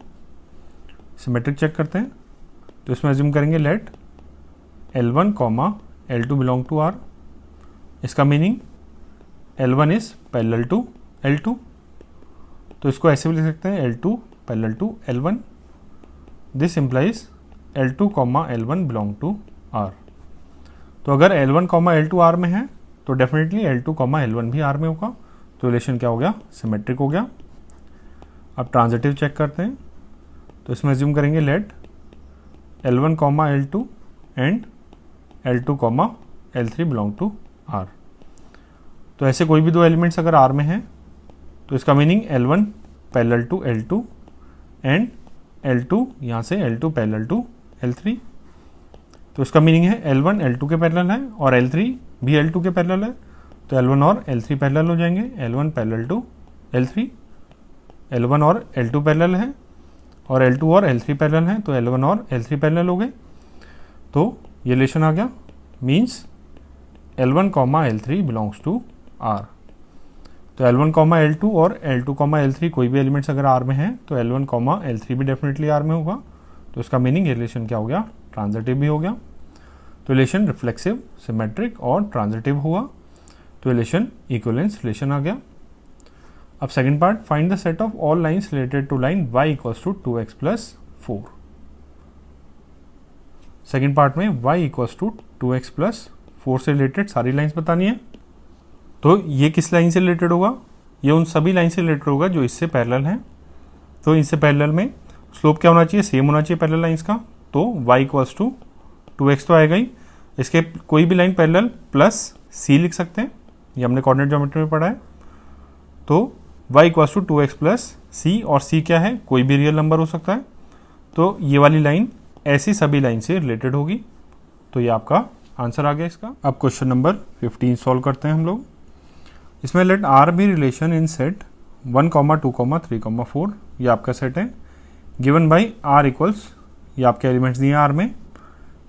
सिमेट्रिक चेक करते हैं, तो इसमें अज्यूम करेंगे let L1 comma L2 belong to R। इसका meaning L1 is parallel to L2, तो इसको ऐसे भी लिख सकते हैं L2 parallel to L1। This implies L2 comma L1 belong to R। तो अगर L1 कॉमा L2 R में है तो डेफिनेटली L2 कॉमा L1 भी R में होगा। तो रिलेशन क्या हो गया, सिमेट्रिक हो गया। अब ट्रांजिटिव चेक करते हैं, तो इसमें अज्यूम करेंगे let L1 comma L2 and L2 comma L3 belong to R। तो ऐसे कोई भी दो एलिमेंट्स अगर R में हैं तो इसका meaning L1 parallel to L2 and L2 यहाँ से L2 पैरेलल टू L3। तो इसका मीनिंग है L1 L2 के पैरेलल है और L3 भी L2 के पैरेलल है। तो L1 और L3 पैरेलल हो जाएंगे, L1 parallel to L3। L1 और L2 पैरेलल है और L2 और L3 पैरेलल है, तो L1 और L3 पैरेलल हो गए। तो ये रिलेशन आ गया, means L1 comma L3 belongs to R। तो L1 कॉमा L2 और L2 कॉमा L3 कोई भी एलिमेंट्स अगर R में हैं तो L1 कॉमा L3 भी डेफिनेटली R में होगा। तो इसका मीनिंग ये रिलेशन क्या हो गया, ट्रांजिटिव भी हो गया। तो रिलेशन रिफ्लेक्सिव, सिमेट्रिक और ट्रांजिटिव हुआ। तो रिलेशन इक्विवेलेंस रिलेशन आ गया। अब second part, find the set of all lines related to line y equals to 2x plus 4। Second part में y equals to 2x plus 4 से रिलेटेड सारी lines बतानी है। तो ये किस लाइन से रिलेटेड होगा, ये उन सभी लाइन से रिलेटेड होगा जो इससे पैरेलल हैं। तो इससे पैरेलल में स्लोप क्या होना चाहिए, सेम होना चाहिए पैरेलल लाइन्स का। तो y इक्वल्स टू 2x तो आएगा ही, इसके कोई भी लाइन पैरेलल प्लस c लिख सकते हैं, ये हमने कोऑर्डिनेट ज्योमेट्री में पढ़ा है। तो y equals to 2x plus c, और c क्या है, कोई भी रियल नंबर हो सकता है। तो ये वाली लाइन ऐसी सभी लाइन से रिलेटेड होगी। तो ये आपका आंसर आ गया इसका। अब क्वेश्चन नंबर 15 सॉल्व करते हैं हम लोग। इसमें let R be relation in set 1, 2, 3, 4, ये आपका सेट है। गिवन बाई R इक्वल्स, ये आपके एलिमेंट्स दिए हैं R में।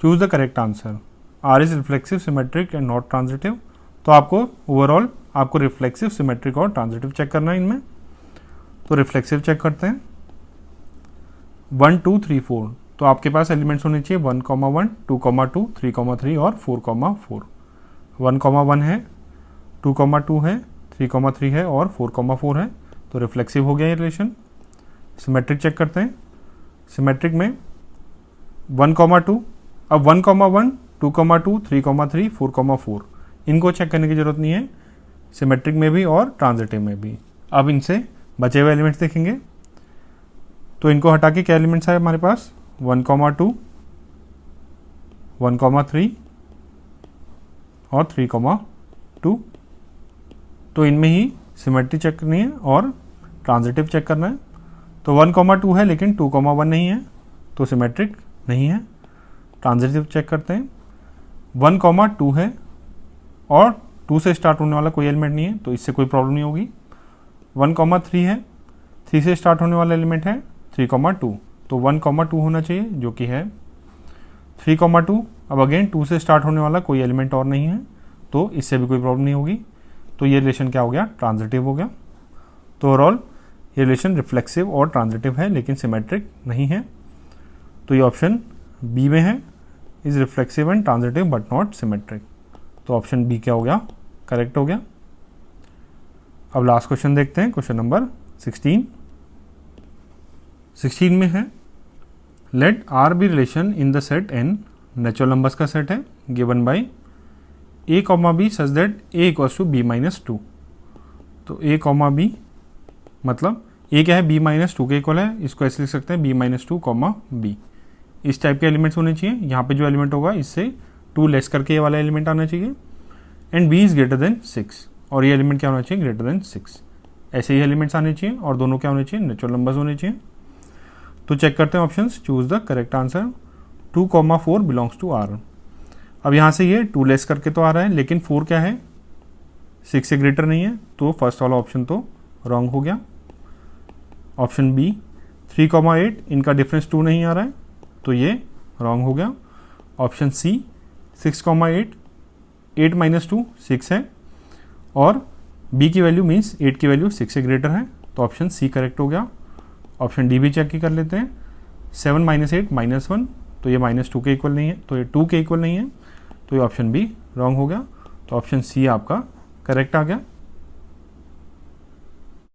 Choose the correct answer. R is reflexive, symmetric and not transitive. तो आपको ओवरऑल आपको रिफ्लेक्सिव, सिमेट्रिक और ट्रांजिटिव चेक करना है इनमें। तो रिफ्लेक्सिव चेक करते हैं। 1, 2, 3, 4, तो आपके पास एलिमेंट्स होने चाहिए 1, 1, 2, 2, 3, 3 और 4, 4। 1, 1 है, 2, 2 है, 3, 3 है और 4, 4 है। तो रिफ्लेक्सिव हो गया ये रिलेशन। सिमेट्रिक चेक करते हैं। सिमेट्रिक में 1, 2, अब 1, 1, 2, 2, 3, 3, 4, 4, इनको चेक करने की जरूरत नहीं है, सिमेट्रिक में भी और ट्रांजिटिव में भी। अब इनसे बचे हुए एलिमेंट्स देखेंगे, तो इनको हटा के क्या एलिमेंट्स है हमारे पास, 1, 2, 1, 3 और 3, 2। तो इनमें ही सिमेट्री चेक करनी है और ट्रांजिटिव चेक करना है। तो 1, 2 है लेकिन 2, 1 नहीं है, तो सिमेट्रिक नहीं है। ट्रांजिटिव चेक करते हैं। 1, 2 है और 2 से स्टार्ट होने वाला कोई एलिमेंट नहीं है, तो इससे कोई प्रॉब्लम नहीं होगी। 1, 3 है, 3 से स्टार्ट होने वाला एलिमेंट है 3, 2, तो 1, 2 होना चाहिए, जो कि है 3, 2। अब अगेन 2 से स्टार्ट होने वाला कोई एलिमेंट और नहीं है, तो इससे भी कोई प्रॉब्लम नहीं होगी। तो ये रिलेशन क्या हो गया, ट्रांजिटिव हो गया। तो ओवरऑल ये रिलेशन रिफ्लेक्सिव और ट्रांजिटिव है लेकिन सिमेट्रिक नहीं है। तो ये ऑप्शन बी में है, is reflexive and transitive but not symmetric. तो ऑप्शन बी क्या हो गया, करेक्ट हो गया। अब लास्ट क्वेश्चन देखते हैं, क्वेश्चन नंबर 16। 16 में है let R be relation in the set N, natural numbers का सेट है, given by a comma B such that A equals to b minus two. तो ए कॉमा बी मतलब ए क्या है, बी माइनस टू के equal है, इसको ऐसे लिख सकते हैं b minus two comma b. इस टाइप के एलिमेंट्स होने चाहिए। यहाँ पे जो एलिमेंट होगा इससे 2 लेस करके ये वाला एलिमेंट आना चाहिए। And B is greater than 6, और ये एलिमेंट क्या होना चाहिए, ग्रेटर देन 6। ऐसे ही एलिमेंट्स आने चाहिए और दोनों क्या होने चाहिए, नेचुरल नंबर्स होने चाहिए। तो चेक करते हैं options, choose the correct answer. 2,4 belongs to R. अब यहाँ से ये 2 लेस करके तो आ रहा है, लेकिन 4 क्या है, 6 से ग्रेटर नहीं है, तो फर्स्ट वाला ऑप्शन तो रॉन्ग हो गया। ऑप्शन बी 3,8 इनका डिफरेंस 2 नहीं आ रहा है, तो ये रॉन्ग हो गया। ऑप्शन सी 6,8, 8 माइनस 2 6 है, और बी की वैल्यू मीन्स 8 की वैल्यू 6 से ग्रेटर है, तो ऑप्शन सी करेक्ट हो गया। ऑप्शन डी भी चेक कर लेते हैं। 7 माइनस 8 माइनस 1, तो ये माइनस 2 के इक्वल नहीं है, तो ये 2 के इक्वल नहीं है, तो ये ऑप्शन बी रॉन्ग हो गया। तो ऑप्शन सी आपका करेक्ट आ गया।